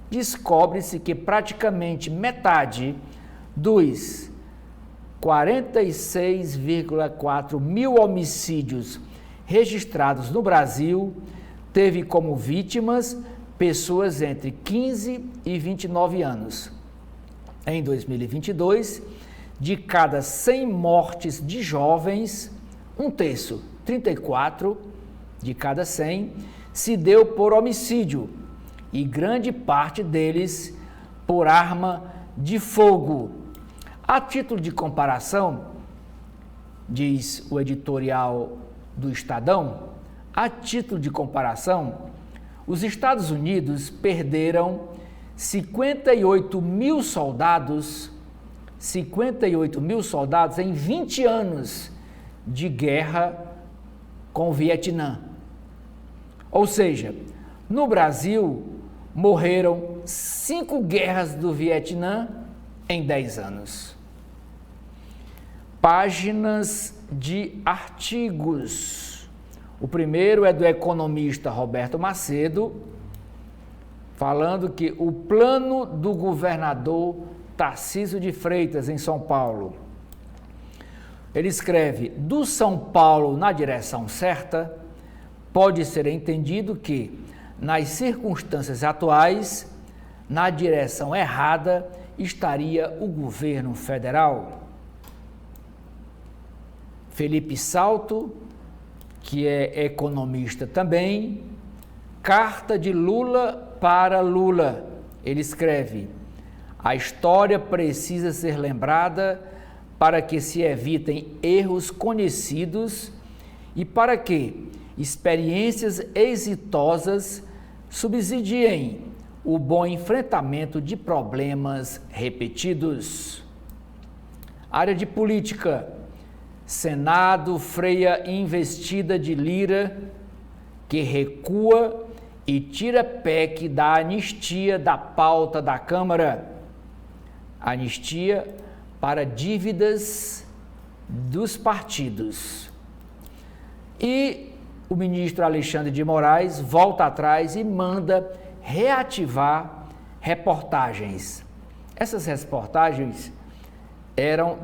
descobre-se que praticamente metade dos 46,4 mil homicídios registrados no Brasil teve como vítimas pessoas entre 15 e 29 anos. Em 2022, de cada 100 mortes de jovens, um terço, 34 de cada 100, se deu por homicídio e grande parte deles por arma de fogo. A título de comparação, diz o editorial do Estadão, a título de comparação, os Estados Unidos perderam 58 mil soldados em 20 anos de guerra com o Vietnã. Ou seja, no Brasil morreram 5 guerras do Vietnã em 10 anos. Páginas de artigos. O primeiro é do economista Roberto Macedo, falando que o plano do governador Tarcísio de Freitas, em São Paulo. Ele escreve: do São Paulo na direção certa, pode ser entendido que, nas circunstâncias atuais, na direção errada estaria o governo federal. Felipe Salto, que é economista também, carta de Lula para Lula. Ele escreve: a história precisa ser lembrada para que se evitem erros conhecidos e para que experiências exitosas subsidiem o bom enfrentamento de problemas repetidos. Área de política. Senado freia investida de Lira, que recua e tira PEC da anistia da pauta da Câmara. Anistia para dívidas dos partidos. E o ministro Alexandre de Moraes volta atrás e manda reativar reportagens. Essas reportagens eram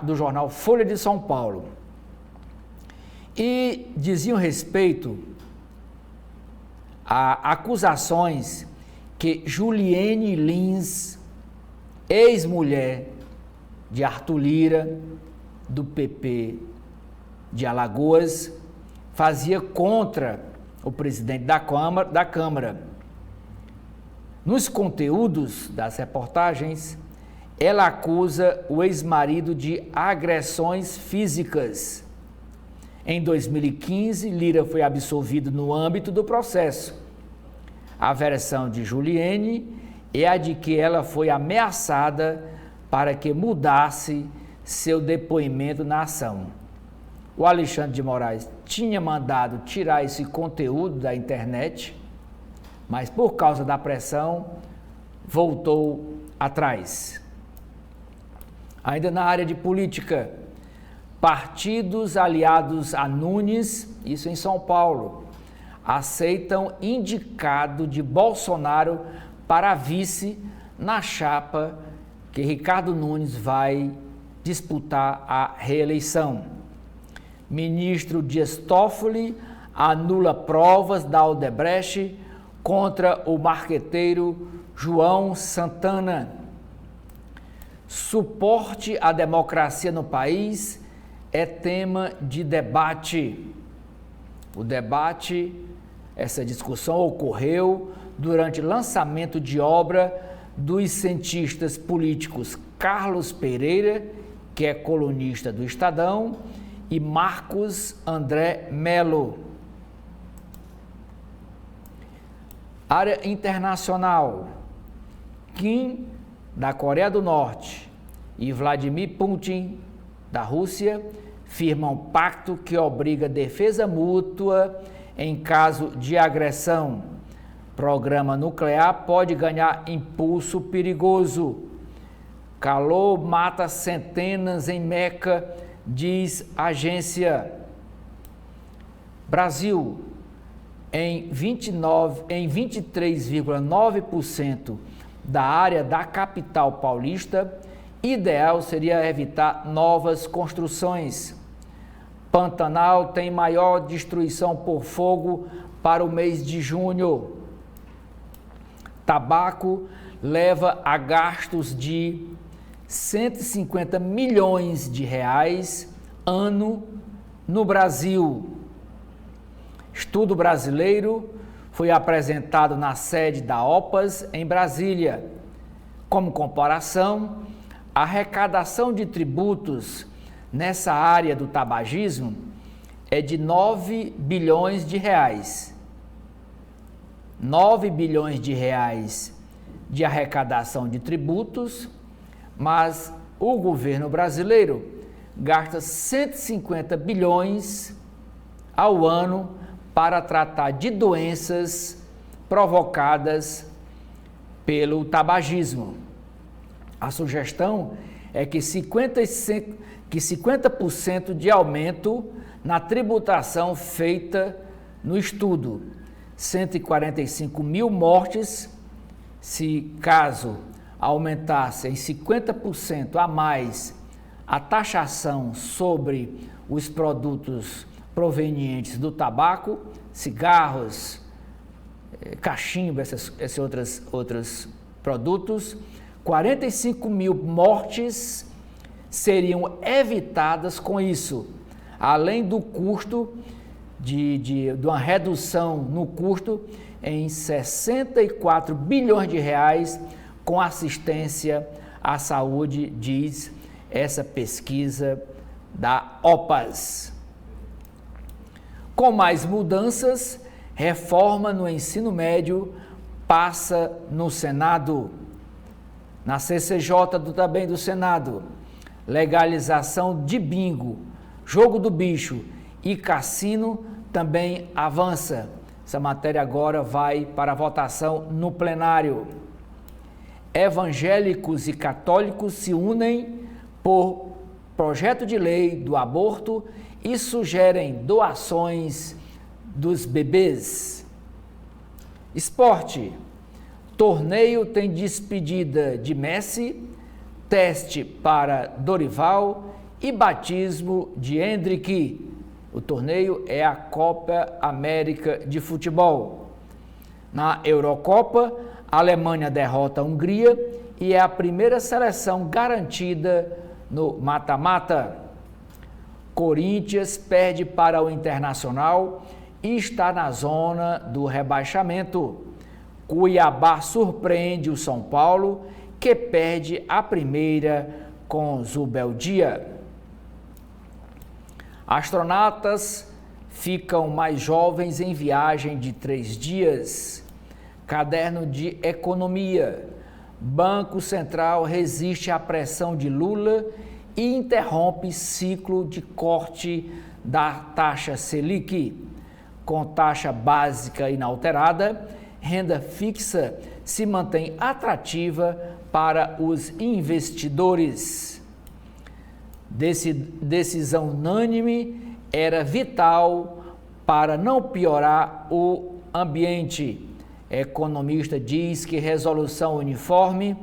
do jornal Folha de São Paulo e diziam respeito a acusações que Juliene Lins, ex-mulher de Arthur Lira, do PP de Alagoas, fazia contra o presidente da Câmara. Nos conteúdos das reportagens, ela acusa o ex-marido de agressões físicas. Em 2015, Lira foi absolvido no âmbito do processo. A versão de Juliene é a de que ela foi ameaçada para que mudasse seu depoimento na ação. O Alexandre de Moraes tinha mandado tirar esse conteúdo da internet, mas por causa da pressão, voltou atrás. Ainda na área de política, partidos aliados a Nunes, isso em São Paulo, aceitam indicado de Bolsonaro para vice na chapa que Ricardo Nunes vai disputar a reeleição. Ministro Dias Toffoli anula provas da Odebrecht contra o marqueteiro João Santana. Suporte à democracia no país é tema de debate. O debate, essa discussão ocorreu durante o lançamento de obra dos cientistas políticos Carlos Pereira, que é colunista do Estadão, e Marcos André Melo. Área internacional. Kim, da Coreia do Norte, e Vladimir Putin, da Rússia, firmam pacto que obriga defesa mútua em caso de agressão. Programa nuclear pode ganhar impulso perigoso. Calor mata centenas em Meca, diz agência. Brasil, em 23,9% da área da capital paulista, ideal seria evitar novas construções. Pantanal tem maior destruição por fogo para o mês de junho. Tabaco leva a gastos de 150 milhões de reais ano no Brasil. Estudo brasileiro foi apresentado na sede da OPAS em Brasília. Como comparação, a arrecadação de tributos nessa área do tabagismo é de 9 bilhões de reais. 9 bilhões de reais de arrecadação de tributos, mas o governo brasileiro gasta 150 bilhões ao ano para tratar de doenças provocadas pelo tabagismo. A sugestão é que 50% de aumento na tributação feita no estudo. 145 mil mortes, se caso aumentasse em 50% a mais a taxação sobre os produtos provenientes do tabaco, cigarros, cachimbo, esses outros produtos, 45 mil mortes seriam evitadas com isso, além do custo de uma redução no custo em 64 bilhões de reais com assistência à saúde, diz essa pesquisa da OPAS. Com mais mudanças, reforma no ensino médio passa no Senado. Na CCJ também do Senado, legalização de bingo, jogo do bicho e cassino também avança. Essa matéria agora vai para a votação no plenário. Evangélicos e católicos se unem por projeto de lei do aborto e sugerem doações dos bebês. Esporte. Torneio tem despedida de Messi, teste para Dorival e batismo de Endrick. O torneio é a Copa América de Futebol. Na Eurocopa, a Alemanha derrota a Hungria e é a primeira seleção garantida no mata-mata. Corinthians perde para o Internacional e está na zona do rebaixamento. Cuiabá surpreende o São Paulo, que perde a primeira com Zubeldia. Astronautas ficam mais jovens em viagem de 3 dias. Caderno de Economia. Banco Central resiste à pressão de Lula e interrompe ciclo de corte da taxa Selic. Com taxa básica inalterada, renda fixa se mantém atrativa para os investidores. Decisão unânime era vital para não piorar o ambiente. Economista diz que resolução uniforme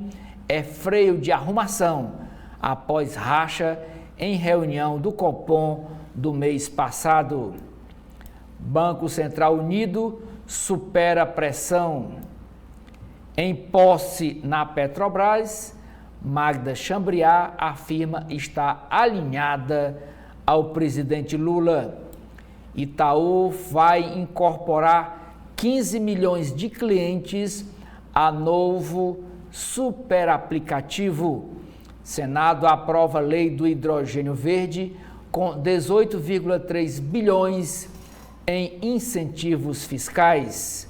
é freio de arrumação após racha em reunião do Copom do mês passado. Banco Central Unido supera a pressão. Em posse na Petrobras, Magda Chambriard afirma estar alinhada ao presidente Lula. Itaú vai incorporar 15 milhões de clientes a novo superaplicativo. Senado aprova lei do hidrogênio verde com 18,3 bilhões em incentivos fiscais.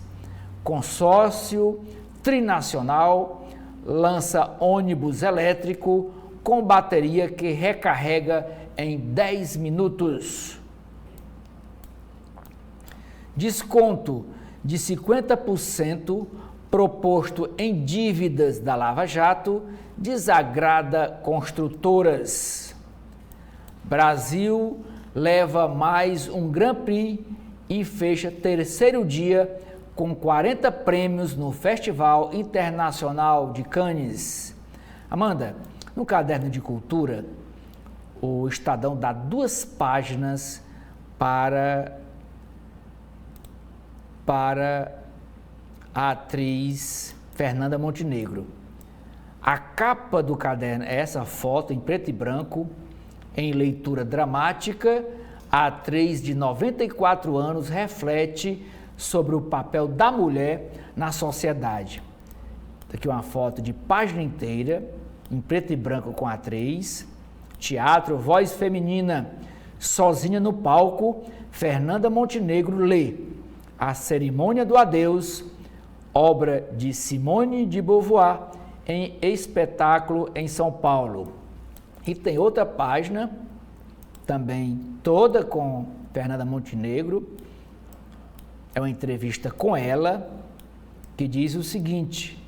Consórcio trinacional lança ônibus elétrico com bateria que recarrega em 10 minutos. Desconto de 50% proposto em dívidas da Lava Jato desagrada construtoras. Brasil leva mais um Grand Prix e fecha terceiro dia com 40 prêmios no Festival Internacional de Cannes. Amanda, no caderno de cultura, o Estadão dá 2 páginas para a atriz Fernanda Montenegro. A capa do caderno é essa foto em preto e branco, em leitura dramática. A atriz de 94 anos reflete sobre o papel da mulher na sociedade. Aqui uma foto de página inteira, em preto e branco com a atriz. Teatro, voz feminina. Sozinha no palco, Fernanda Montenegro lê A Cerimônia do Adeus, obra de Simone de Beauvoir, em espetáculo em São Paulo. E tem outra página, também toda com Fernanda Montenegro, é uma entrevista com ela, que diz o seguinte: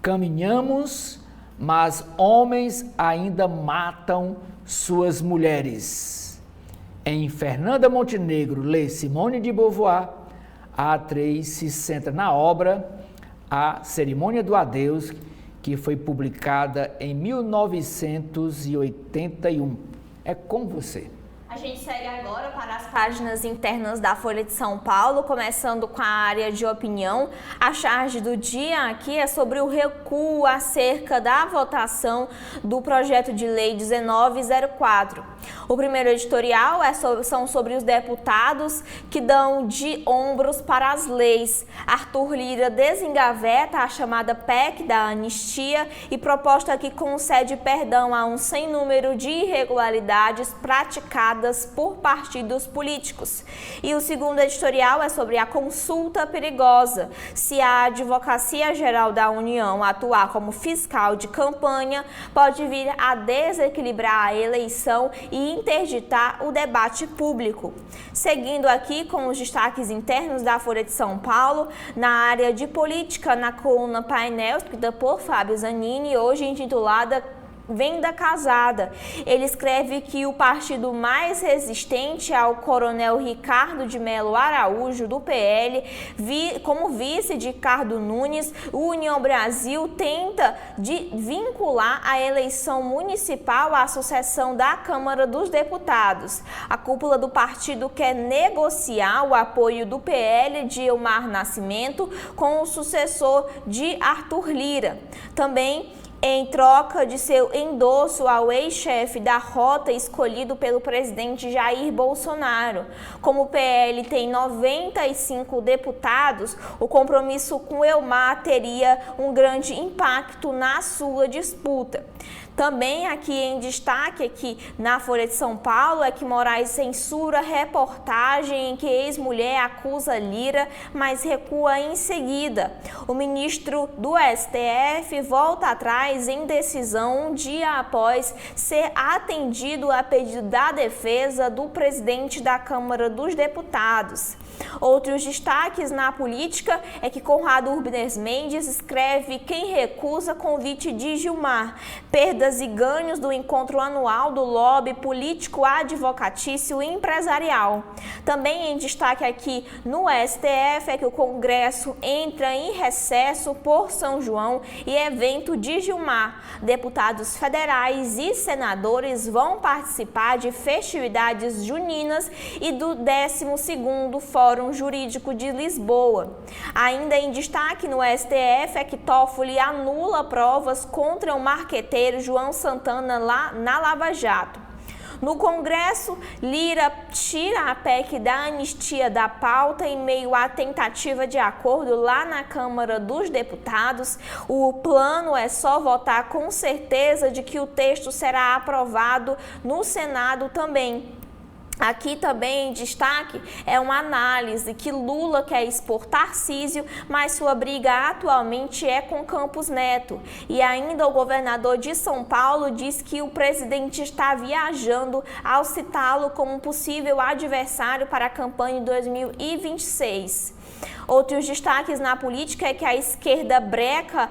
caminhamos, mas homens ainda matam suas mulheres. Em Fernanda Montenegro lê Simone de Beauvoir, a atriz se centra na obra A Cerimônia do Adeus, que foi publicada em 1981. É com você. A gente segue agora para as páginas internas da Folha de São Paulo, começando com a área de opinião. A charge do dia aqui é sobre o recuo acerca da votação do projeto de lei 1904. O primeiro editorial são sobre os deputados que dão de ombros para as leis. Arthur Lira desengaveta a chamada PEC da anistia e proposta que concede perdão a um sem número de irregularidades praticadas realizadas por partidos políticos. E o segundo editorial é sobre a consulta perigosa. Se a Advocacia Geral da União atuar como fiscal de campanha, pode vir a desequilibrar a eleição e interditar o debate público. Seguindo aqui com os destaques internos da Folha de São Paulo, na área de política, na coluna Painel, escrita por Fábio Zanini, hoje intitulada Venda Casada. Ele escreve que o partido mais resistente ao coronel Ricardo de Mello Araújo, do PL, como vice de Ricardo Nunes, o União Brasil tenta vincular a eleição municipal à sucessão da Câmara dos Deputados. A cúpula do partido quer negociar o apoio do PL de Elmar Nascimento com o sucessor de Arthur Lira. Também em troca de seu endosso ao ex-chefe da rota escolhido pelo presidente Jair Bolsonaro. Como o PL tem 95 deputados, o compromisso com Elmar teria um grande impacto na sua disputa. Também aqui em destaque, aqui na Folha de São Paulo, é que Moraes censura reportagem em que ex-mulher acusa Lira, mas recua em seguida. O ministro do STF volta atrás em decisão um dia após ser atendido a pedido da defesa do presidente da Câmara dos Deputados. Outros destaques na política é que Conrado Urbines Mendes escreve quem recusa convite de Gilmar, perdas e ganhos do encontro anual do lobby político advocatício e empresarial. Também em destaque aqui no STF é que o Congresso entra em recesso por São João e evento de Gilmar. Deputados federais e senadores vão participar de festividades juninas e do 12º Fórum Jurídico de Lisboa. Ainda em destaque no STF é que Toffoli anula provas contra o marqueteiro João Santana lá na Lava Jato. No Congresso, Lira tira a PEC da anistia da pauta em meio à tentativa de acordo lá na Câmara dos Deputados. O plano é só votar com certeza de que o texto será aprovado no Senado também. Aqui também em destaque é uma análise que Lula quer expor Tarcísio, mas sua briga atualmente é com Campos Neto. E ainda o governador de São Paulo diz que o presidente está viajando ao citá-lo como possível adversário para a campanha de 2026. Outros destaques na política é que a esquerda breca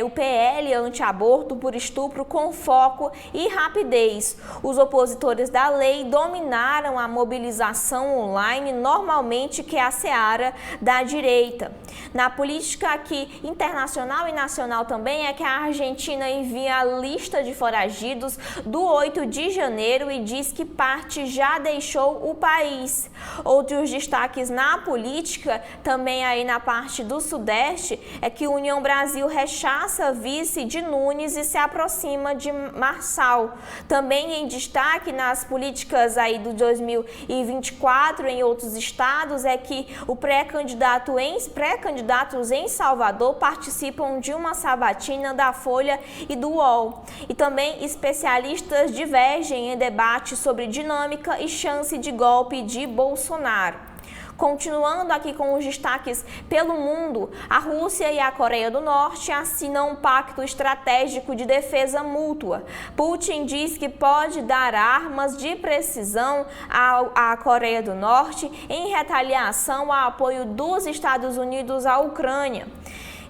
o PL anti-aborto por estupro com foco e rapidez. Os opositores da lei dominaram a mobilização online, normalmente que é a seara da direita. Na política aqui internacional e nacional também é que a Argentina envia a lista de foragidos do 8 de janeiro e diz que parte já deixou o país. Outros destaques na política também aí na parte do Sudeste é que União Brasil rechaça vice de Nunes e se aproxima de Marçal. Também em destaque nas políticas aí do 2024 em outros estados é que o pré-candidatos em Salvador participam de uma sabatina da Folha e do UOL. E também especialistas divergem em debate sobre dinâmica e chance de golpe de Bolsonaro. Continuando aqui com os destaques pelo mundo, a Rússia e a Coreia do Norte assinam um pacto estratégico de defesa mútua. Putin diz que pode dar armas de precisão à Coreia do Norte em retaliação ao apoio dos Estados Unidos à Ucrânia.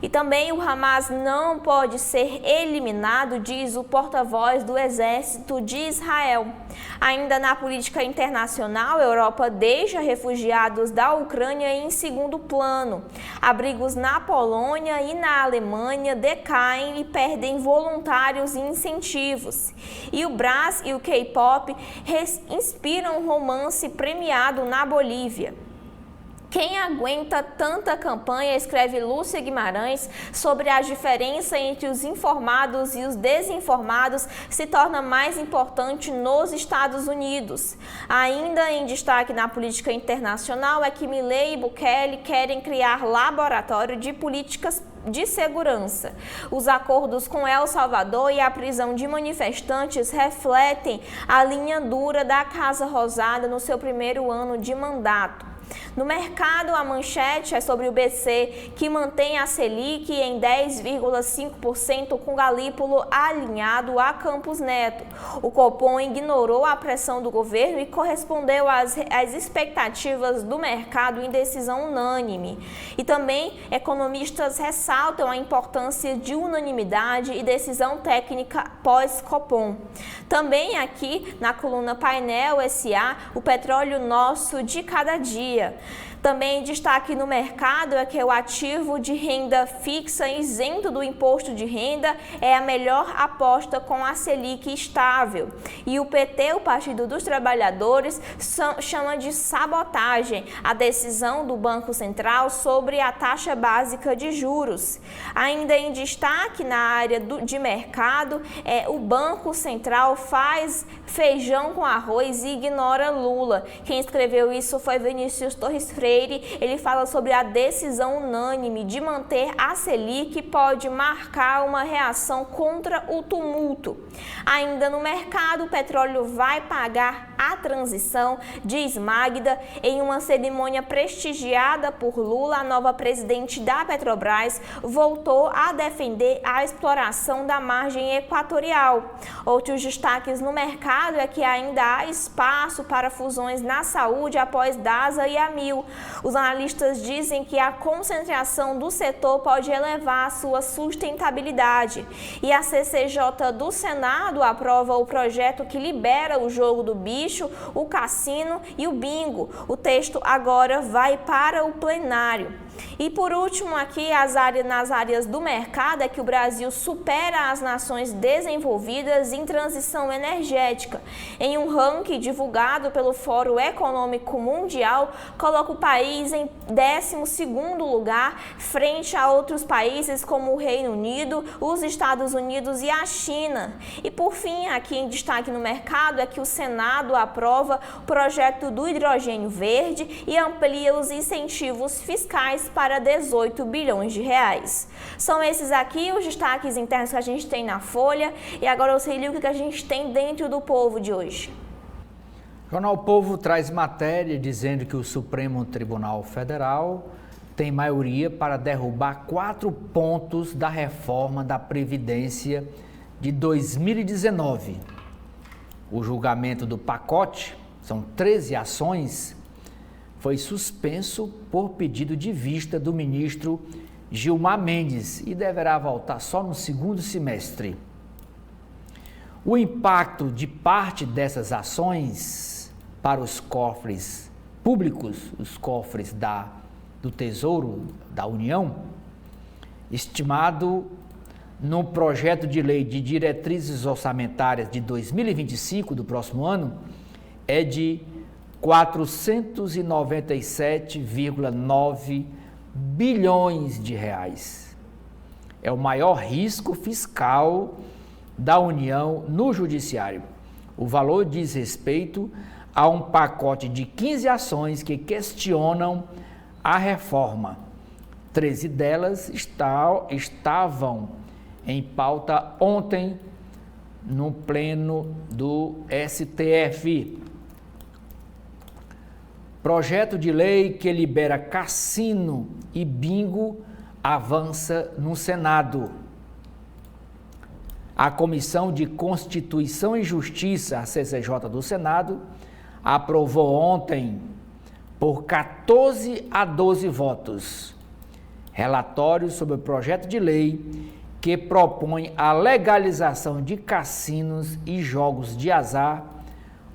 E também o Hamas não pode ser eliminado, diz o porta-voz do Exército de Israel. Ainda na política internacional, a Europa deixa refugiados da Ucrânia em segundo plano. Abrigos na Polônia e na Alemanha decaem e perdem voluntários e incentivos. E o Brás e o K-pop inspiram um romance premiado na Bolívia. Quem aguenta tanta campanha, escreve Lúcia Guimarães, sobre a diferença entre os informados e os desinformados se torna mais importante nos Estados Unidos. Ainda em destaque na política internacional é que Milei e Bukele querem criar laboratório de políticas de segurança. Os acordos com El Salvador e a prisão de manifestantes refletem a linha dura da Casa Rosada no seu primeiro ano de mandato. No mercado, a manchete é sobre o BC, que mantém a Selic em 10,5% com galípolo alinhado a Campos Neto. O Copom ignorou a pressão do governo e correspondeu às expectativas do mercado em decisão unânime. E também, economistas ressaltam a importância de unanimidade e decisão técnica pós-Copom. Também aqui, na coluna Painel SA, o petróleo nosso de cada dia. Também destaque no mercado é que o ativo de renda fixa isento do imposto de renda é a melhor aposta com a Selic estável. E o PT, o Partido dos Trabalhadores, chama de sabotagem a decisão do Banco Central sobre a taxa básica de juros. Ainda em destaque na área de mercado, o Banco Central faz feijão com arroz e ignora Lula. Quem escreveu isso foi Vinícius Torres Freire. Ele fala sobre a decisão unânime de manter a Selic pode marcar uma reação contra o tumulto. Ainda no mercado, o petróleo vai pagar a transição, diz Magda, em uma cerimônia prestigiada por Lula. A nova presidente da Petrobras voltou a defender a exploração da margem equatorial. Outros destaques no mercado é que ainda há espaço para fusões na saúde após DASA e Amil. Os analistas dizem que a concentração do setor pode elevar a sua sustentabilidade. E a CCJ do Senado aprova o projeto que libera o jogo do bicho, o cassino e o bingo. O texto agora vai para o plenário. E por último aqui, nas áreas do mercado, é que o Brasil supera as nações desenvolvidas em transição energética. Em um ranking divulgado pelo Fórum Econômico Mundial, coloca o país em 12º lugar, frente a outros países como o Reino Unido, os Estados Unidos e a China. E por fim, aqui em destaque no mercado, é que o Senado aprova o projeto do hidrogênio verde e amplia os incentivos fiscais para 18 bilhões de reais. São esses aqui os destaques internos que a gente tem na Folha. E agora eu sei o que a gente tem dentro do Povo de hoje. O Jornal Povo traz matéria dizendo que o Supremo Tribunal Federal tem maioria para derrubar 4 pontos da reforma da Previdência de 2019. O julgamento do pacote, são 13 ações, foi suspenso por pedido de vista do ministro Gilmar Mendes e deverá voltar só no segundo semestre. O impacto de parte dessas ações para os cofres públicos, os cofres do Tesouro da União, estimado no projeto de lei de diretrizes orçamentárias de 2025, do próximo ano, é de 497,9 bilhões de reais. É o maior risco fiscal da União no Judiciário. O valor diz respeito a um pacote de 15 ações que questionam a reforma. 13 delas estavam em pauta ontem no pleno do STF. Projeto de lei que libera cassino e bingo avança no Senado. A Comissão de Constituição e Justiça, a CCJ do Senado, aprovou ontem, por 14 a 12 votos, relatório sobre o projeto de lei que propõe a legalização de cassinos e jogos de azar,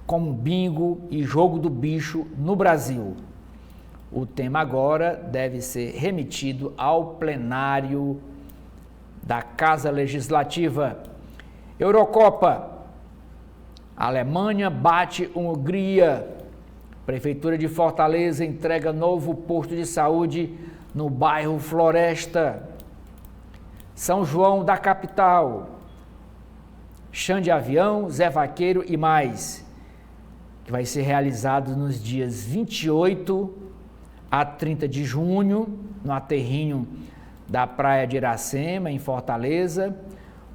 como bingo e jogo do bicho no Brasil. O tema agora deve ser remetido ao plenário da Casa Legislativa. Eurocopa. A Alemanha bate Hungria. Prefeitura de Fortaleza entrega novo posto de saúde no bairro Floresta. São João da capital. Chão de avião, Zé Vaqueiro e mais, que vai ser realizado nos dias 28 a 30 de junho, no aterrinho da Praia de Iracema, em Fortaleza.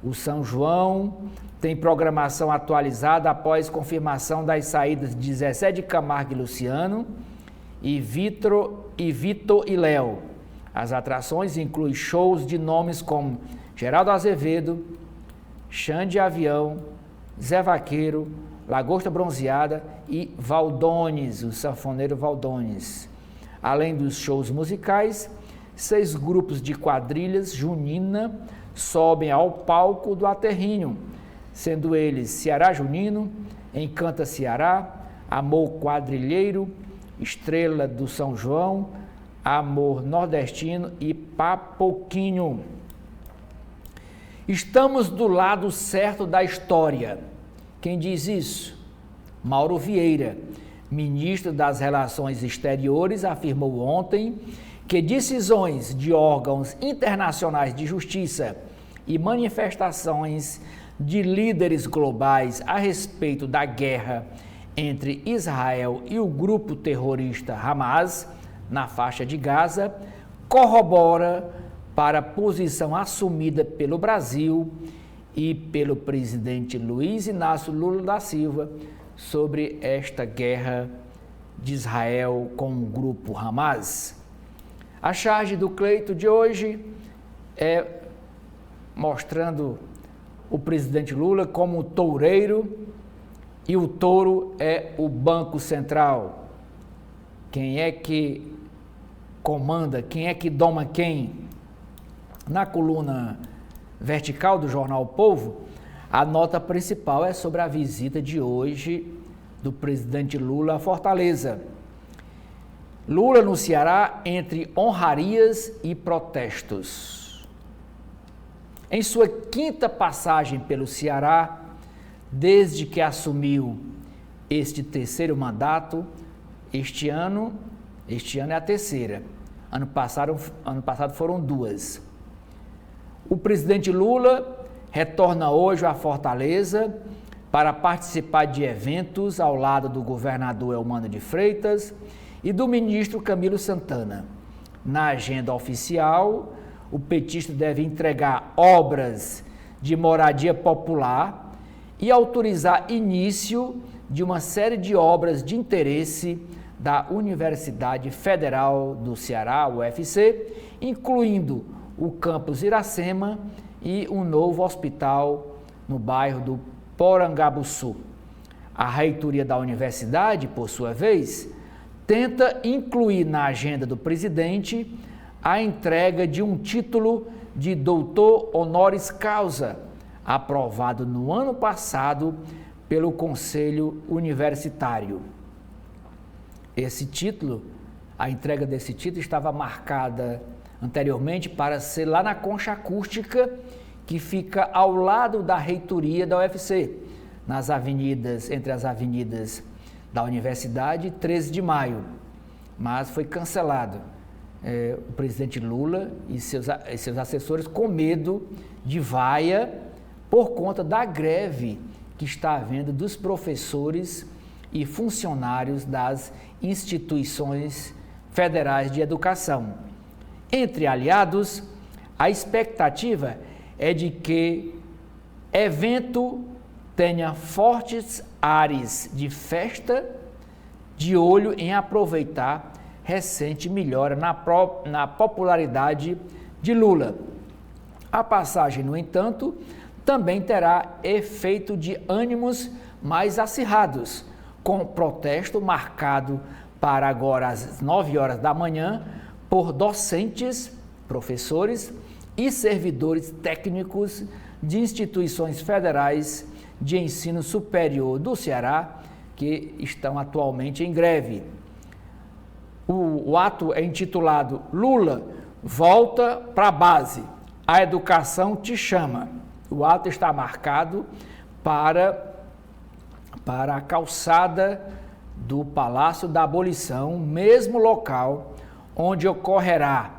O São João tem programação atualizada após confirmação das saídas de Zezé de Camargo e Luciano e Vitor e Léo. As atrações incluem shows de nomes como Geraldo Azevedo, Xande Avião, Zé Vaqueiro, Lagosta Bronzeada e Valdones, o sanfoneiro Valdones. Além dos shows musicais, 6 grupos de quadrilhas junina sobem ao palco do aterrinho, sendo eles Ceará Junino, Encanta Ceará, Amor Quadrilheiro, Estrela do São João, Amor Nordestino e Papoquinho. Estamos do lado certo da história. Quem diz isso? Mauro Vieira, ministro das Relações Exteriores, afirmou ontem que decisões de órgãos internacionais de justiça e manifestações de líderes globais a respeito da guerra entre Israel e o grupo terrorista Hamas na faixa de Gaza corrobora para a posição assumida pelo Brasil e pelo presidente Luiz Inácio Lula da Silva sobre esta guerra de Israel com o grupo Hamas. A charge do Cleito de hoje é mostrando o presidente Lula como toureiro e o touro é o Banco Central. Quem é que comanda, quem é que doma quem? Na coluna vertical do jornal O Povo, a nota principal é sobre a visita de hoje do presidente Lula a Fortaleza. Lula no Ceará entre honrarias e protestos. Em sua 5ª passagem pelo Ceará, desde que assumiu este 3º mandato, este ano é a 3ª. Ano passado foram 2. O presidente Lula retorna hoje a Fortaleza para participar de eventos ao lado do governador Eumano de Freitas e do ministro Camilo Santana. Na agenda oficial, o petista deve entregar obras de moradia popular e autorizar início de uma série de obras de interesse da Universidade Federal do Ceará, UFC, incluindo o campus Iracema e um novo hospital no bairro do Porangabuçu. A reitoria da universidade, por sua vez, tenta incluir na agenda do presidente a entrega de um título de doutor honoris causa, aprovado no ano passado pelo Conselho Universitário. Esse título, a entrega desse título estava marcada anteriormente para ser lá na Concha Acústica, que fica ao lado da reitoria da UFC, entre as avenidas da Universidade e 13 de Maio, mas foi cancelado. O presidente Lula e seus assessores com medo de vaia por conta da greve que está havendo dos professores e funcionários das instituições federais de educação. Entre aliados, a expectativa é de que evento tenha fortes ares de festa, de olho em aproveitar recente melhora na popularidade de Lula. A passagem, no entanto, também terá efeito de ânimos mais acirrados, com protesto marcado para agora às 9 horas da manhã por docentes, professores e servidores técnicos de instituições federais de ensino superior do Ceará que estão atualmente em greve. O ato é intitulado Lula, volta para a base, a educação te chama. O ato está marcado para a calçada do Palácio da Abolição, mesmo local onde ocorrerá,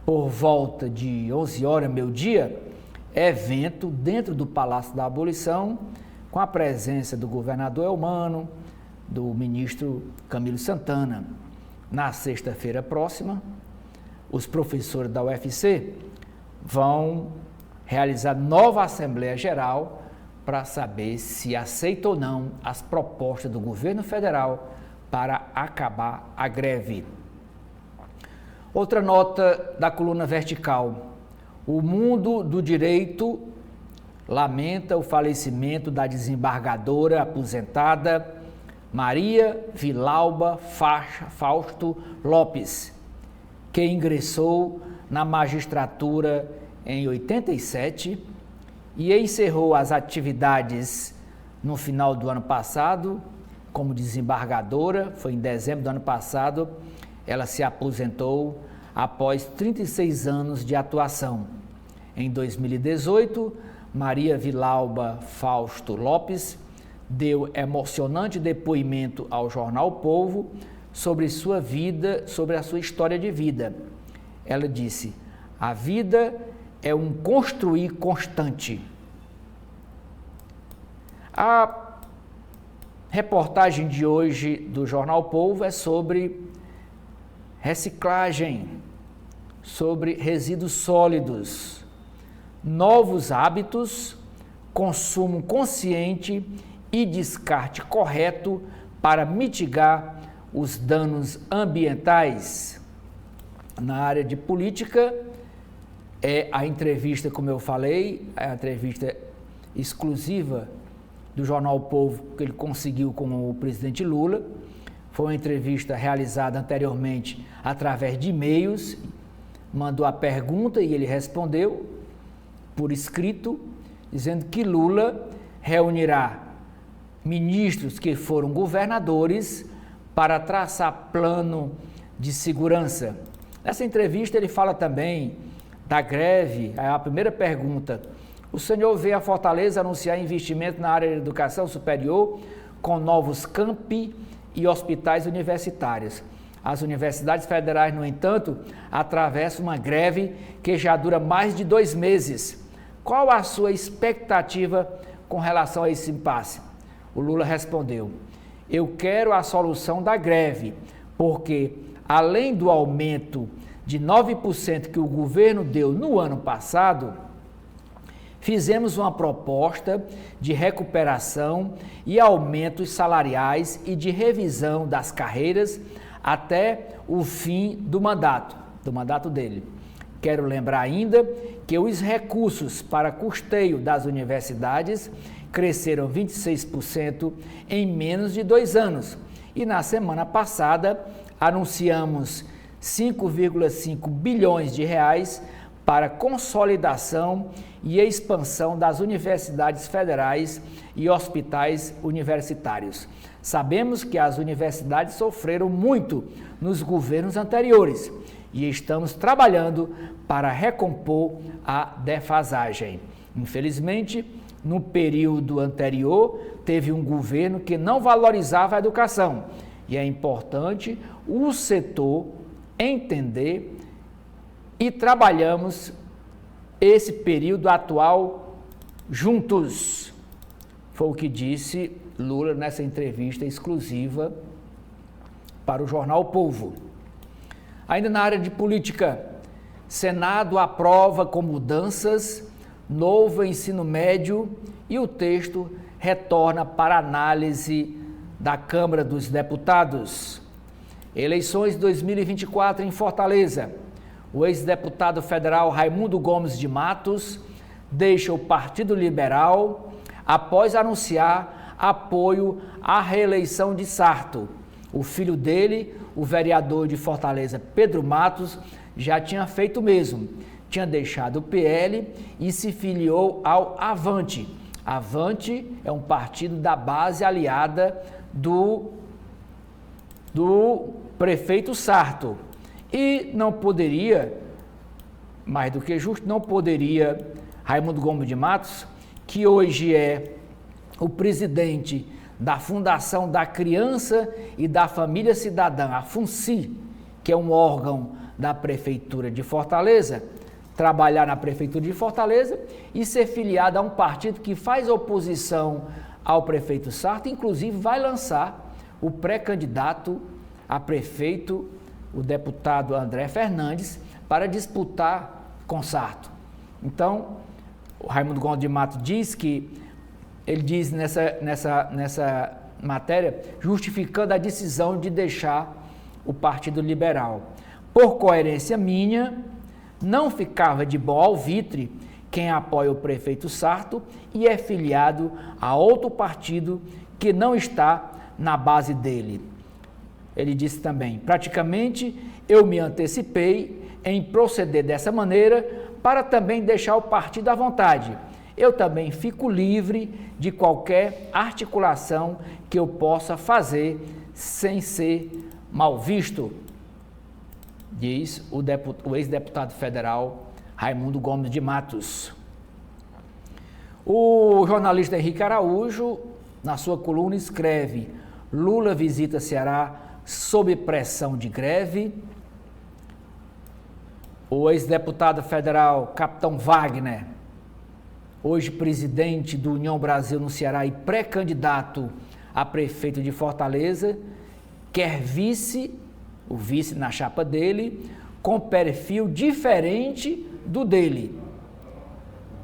por volta de 11 horas, meio-dia, evento dentro do Palácio da Abolição, com a presença do governador Eumano, do ministro Camilo Santana. Na sexta-feira próxima, os professores da UFC vão realizar nova Assembleia Geral para saber se aceita ou não as propostas do governo federal para acabar a greve. Outra nota da coluna vertical. O mundo do direito lamenta o falecimento da desembargadora aposentada Maria Vilauba Fausto Lopes, que ingressou na magistratura em 87 e encerrou as atividades no final do ano passado como desembargadora. Foi em dezembro do ano passado, ela se aposentou após 36 anos de atuação. Em 2018, Maria Vilauba Fausto Lopes deu emocionante depoimento ao jornal Povo sobre sua vida, sobre a sua história de vida. Ela disse: "A vida é um construir constante." A reportagem de hoje do jornal Povo é sobre reciclagem, sobre resíduos sólidos, novos hábitos, consumo consciente e descarte correto para mitigar os danos ambientais. Na área de política, é a entrevista, como eu falei, é a entrevista exclusiva do jornal Povo que ele conseguiu com o presidente Lula. Foi uma entrevista realizada anteriormente através de e-mails, mandou a pergunta e ele respondeu por escrito, dizendo que Lula reunirá ministros que foram governadores para traçar plano de segurança. Nessa entrevista ele fala também da greve. A primeira pergunta: o senhor vê a Fortaleza anunciar investimento na área de educação superior com novos campi e hospitais universitários. As universidades federais, no entanto, atravessam uma greve que já dura mais de 2 meses. Qual a sua expectativa com relação a esse impasse? O Lula respondeu: eu quero a solução da greve, porque além do aumento de 9% que o governo deu no ano passado, fizemos uma proposta de recuperação e aumentos salariais e de revisão das carreiras até o fim do mandato dele. Quero lembrar ainda que os recursos para custeio das universidades cresceram 26% em menos de 2 anos. E na semana passada anunciamos 5,5 bilhões de reais para consolidação e expansão das universidades federais e hospitais universitários. Sabemos que as universidades sofreram muito nos governos anteriores e estamos trabalhando para recompor a defasagem. Infelizmente, no período anterior, teve um governo que não valorizava a educação e é importante o setor entender e trabalhamos esse período atual juntos. Foi o que disse Lula nessa entrevista exclusiva para o jornal Povo. Ainda na área de política, Senado aprova com mudanças novo ensino médio e o texto retorna para análise da Câmara dos Deputados. Eleições 2024 em Fortaleza. O ex-deputado federal Raimundo Gomes de Matos deixa o Partido Liberal após anunciar apoio à reeleição de Sarto. O filho dele, o vereador de Fortaleza, Pedro Matos, já tinha feito o mesmo. Tinha deixado o PL e se filiou ao Avante. Avante é um partido da base aliada do prefeito Sarto. E não poderia, mais do que justo, não poderia Raimundo Gomes de Matos, que hoje é o presidente da Fundação da Criança e da Família Cidadã, a FUNCI, que é um órgão da Prefeitura de Fortaleza, trabalhar na Prefeitura de Fortaleza e ser filiado a um partido que faz oposição ao prefeito Sarto, inclusive vai lançar o pré-candidato a prefeito, o deputado André Fernandes, para disputar com Sarto. Então, o Raimundo Gomes de Matos diz que, ele diz nessa matéria, justificando a decisão de deixar o Partido Liberal. Por coerência minha, não ficava de bom alvitre quem apoia o prefeito Sarto e é filiado a outro partido que não está na base dele. Ele disse também, praticamente eu me antecipei em proceder dessa maneira para também deixar o partido à vontade. Eu também fico livre de qualquer articulação que eu possa fazer sem ser mal visto, diz o ex-deputado federal Raimundo Gomes de Matos. O jornalista Henrique Araújo, na sua coluna, escreve: Lula visita Ceará sob pressão de greve. O ex-deputado federal Capitão Wagner, hoje presidente do União Brasil no Ceará e pré-candidato a prefeito de Fortaleza, quer o vice na chapa dele, com perfil diferente do dele.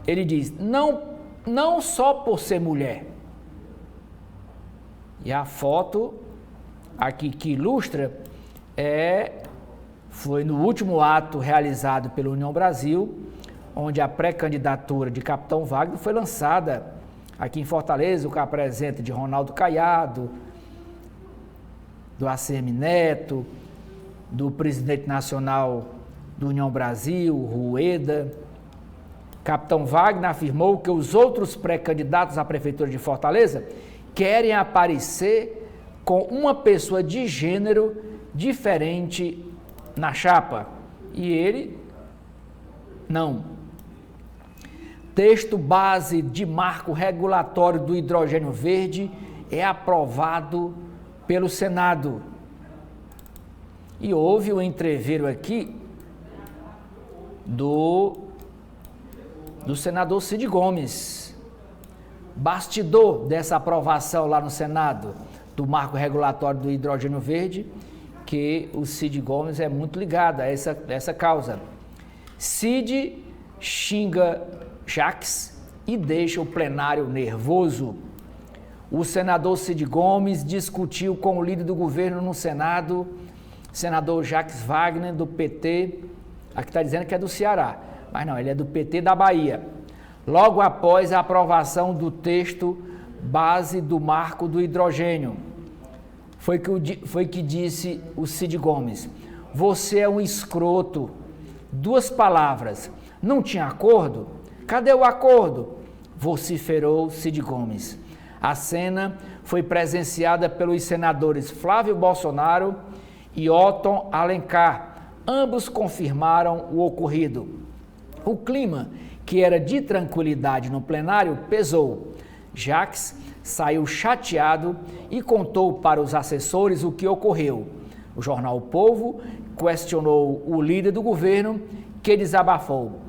Ele diz, não só por ser mulher. E a foto aqui que ilustra foi no último ato realizado pela União Brasil, onde a pré-candidatura de Capitão Wagner foi lançada aqui em Fortaleza, com a presença de Ronaldo Caiado, do ACM Neto, do presidente nacional do União Brasil, Rueda. Capitão Wagner afirmou que os outros pré-candidatos à prefeitura de Fortaleza querem aparecer com uma pessoa de gênero diferente na chapa. E ele, não. Texto base de marco regulatório do hidrogênio verde é aprovado pelo Senado. E houve um entreveiro aqui do senador Cid Gomes, bastidor dessa aprovação lá no Senado, do marco regulatório do hidrogênio verde, que o Cid Gomes é muito ligado a essa causa. Cid xinga Jacques e deixa o plenário nervoso. O senador Cid Gomes discutiu com o líder do governo no Senado, senador Jacques Wagner, do PT, aqui está dizendo que é do Ceará, mas não, ele é do PT da Bahia, logo após a aprovação do texto base do marco do hidrogênio. Foi que disse o Cid Gomes, você é um escroto, 2 palavras, não tinha acordo? Cadê o acordo? Vociferou Cid Gomes. A cena foi presenciada pelos senadores Flávio Bolsonaro e Otton Alencar. Ambos confirmaram o ocorrido. O clima, que era de tranquilidade no plenário, pesou. Jacques saiu chateado e contou para os assessores o que ocorreu. O jornal O Povo questionou o líder do governo, que desabafou.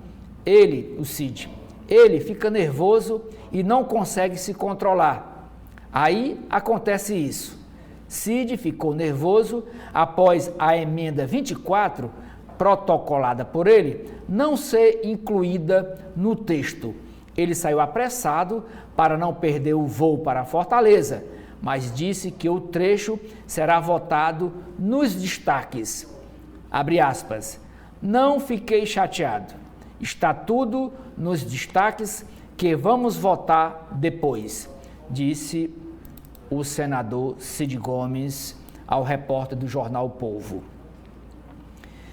O Cid, ele fica nervoso e não consegue se controlar. Aí acontece isso. Cid ficou nervoso após a emenda 24, protocolada por ele, não ser incluída no texto. Ele saiu apressado para não perder o voo para Fortaleza, mas disse que o trecho será votado nos destaques. Abre aspas. Não fiquei chateado. Está tudo nos destaques que vamos votar depois, disse o senador Cid Gomes ao repórter do jornal O Povo.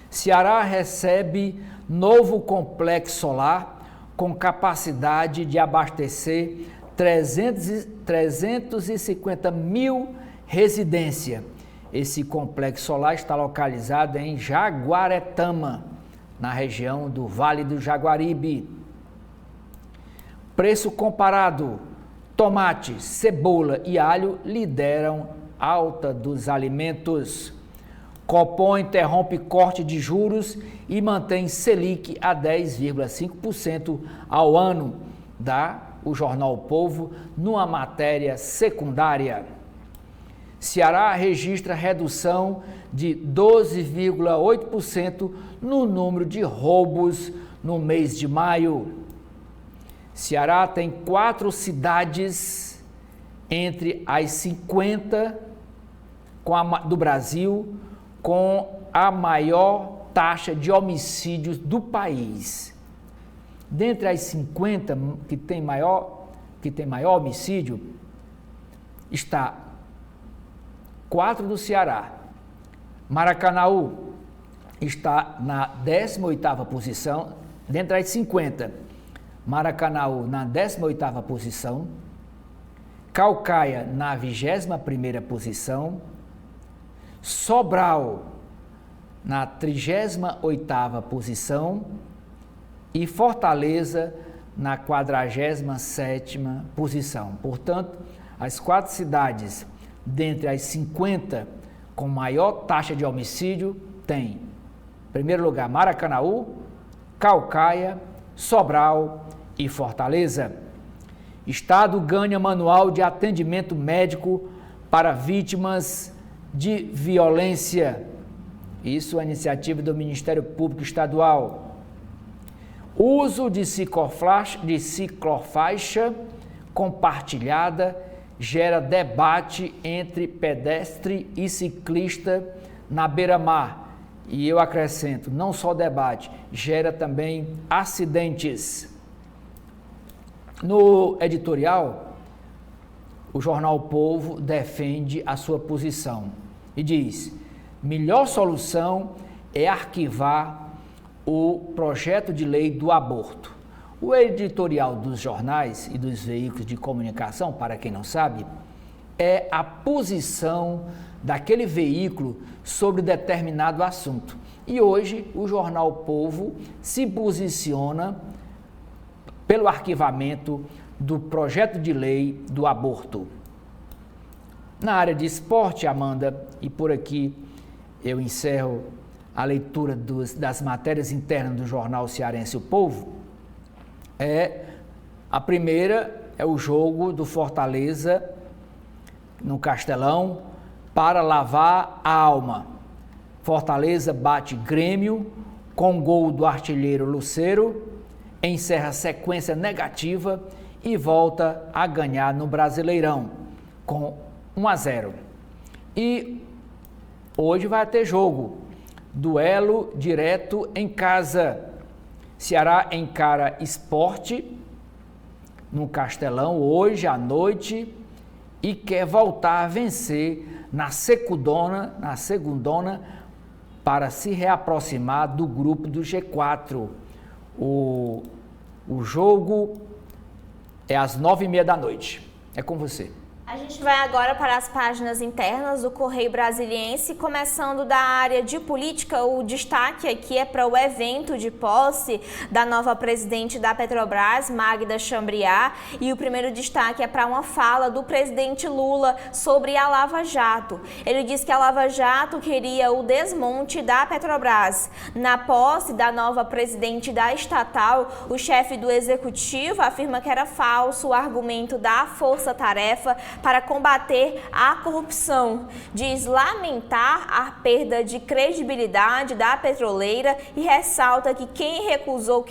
Ceará recebe novo complexo solar com capacidade de abastecer 350 mil residências. Esse complexo solar está localizado em Jaguaretama, na região do Vale do Jaguaribe. Preço comparado: tomate, cebola e alho lideram alta dos alimentos. Copom interrompe corte de juros e mantém Selic a 10,5% ao ano, dá o jornal O Povo numa matéria secundária. Ceará registra redução de 12,8% no número de roubos no mês de maio. Ceará tem 4 cidades entre as 50 do Brasil com a maior taxa de homicídios do país. Dentre as 50 que tem maior homicídio, está 4 do Ceará. Maracanaú está na 18ª posição, dentre as 50. Maracanaú na 18ª posição. Caucaia na 21ª posição. Sobral na 38ª posição. E Fortaleza na 47ª posição. Portanto, as 4 cidades dentre as 50 com maior taxa de homicídio tem, em primeiro lugar, Maracanaú, Caucaia, Sobral e Fortaleza. Estado ganha manual de atendimento médico para vítimas de violência. Isso é iniciativa do Ministério Público Estadual. Uso de ciclofaixa compartilhada gera debate entre pedestre e ciclista na beira-mar. E eu acrescento, não só debate, gera também acidentes. No editorial, o jornal O Povo defende a sua posição e diz: melhor solução é arquivar o projeto de lei do aborto. O editorial dos jornais e dos veículos de comunicação, para quem não sabe, é a posição daquele veículo sobre determinado assunto. E hoje o jornal O Povo se posiciona pelo arquivamento do projeto de lei do aborto. Na área de esporte, Amanda, e por aqui eu encerro a leitura das matérias internas do jornal cearense O Povo. A primeira é o jogo do Fortaleza no Castelão para lavar a alma. Fortaleza bate Grêmio com gol do artilheiro Lucero, encerra sequência negativa e volta a ganhar no Brasileirão com 1-0. E hoje vai ter jogo, duelo direto em casa. Ceará encara Sport no Castelão hoje à noite e quer voltar a vencer na segundona para se reaproximar do grupo do G4. O jogo é às 9h30 da noite. É com você. A gente vai agora para as páginas internas do Correio Brasiliense, começando da área de política. O destaque aqui é para o evento de posse da nova presidente da Petrobras, Magda Chambriard, e o primeiro destaque é para uma fala do presidente Lula sobre a Lava Jato. Ele disse que a Lava Jato queria o desmonte da Petrobras. Na posse da nova presidente da estatal, o chefe do executivo afirma que era falso o argumento da força-tarefa para combater a corrupção. Diz lamentar a perda de credibilidade da petroleira e ressalta que quem acusou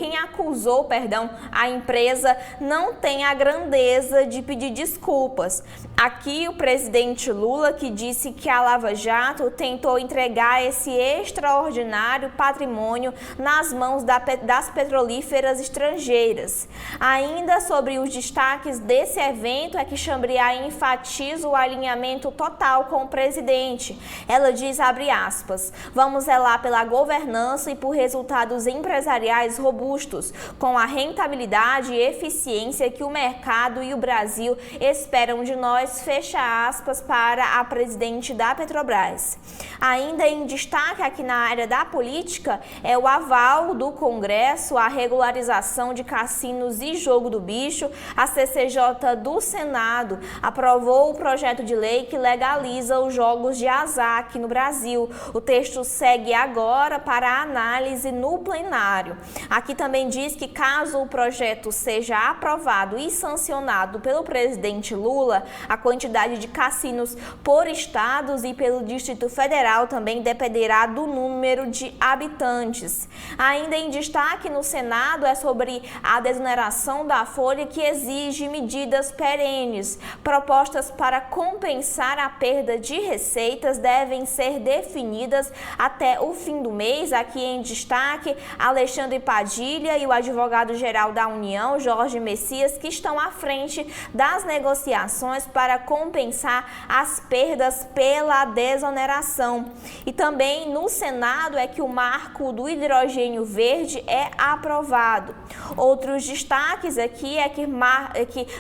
a empresa não tem a grandeza de pedir desculpas. Aqui o presidente Lula, que disse que a Lava Jato tentou entregar esse extraordinário patrimônio nas mãos das petrolíferas estrangeiras. Ainda sobre os destaques desse evento é que Chambriard enfatiza o alinhamento total com o presidente. Ela diz, abre aspas, vamos zelar pela governança e por resultados empresariais robustos, com a rentabilidade e eficiência que o mercado e o Brasil esperam de nós, fecha aspas, para a presidente da Petrobras. Ainda em destaque aqui na área da política é o aval do Congresso à regularização de cassinos e jogo do bicho. A CCJ do Senado aprovou aprovou o projeto de lei que legaliza os jogos de azar aqui no Brasil. O texto segue agora para análise no plenário. Aqui também diz que caso o projeto seja aprovado e sancionado pelo presidente Lula, a quantidade de cassinos por estados e pelo Distrito Federal também dependerá do número de habitantes. Ainda em destaque no Senado é sobre a desoneração da folha que exige medidas perenes. Propostas para compensar a perda de receitas devem ser definidas até o fim do mês. Aqui em destaque, Alexandre Padilha e o advogado-geral da União, Jorge Messias, que estão à frente das negociações para compensar as perdas pela desoneração. E também no Senado é que o marco do hidrogênio verde é aprovado. Outros destaques aqui é que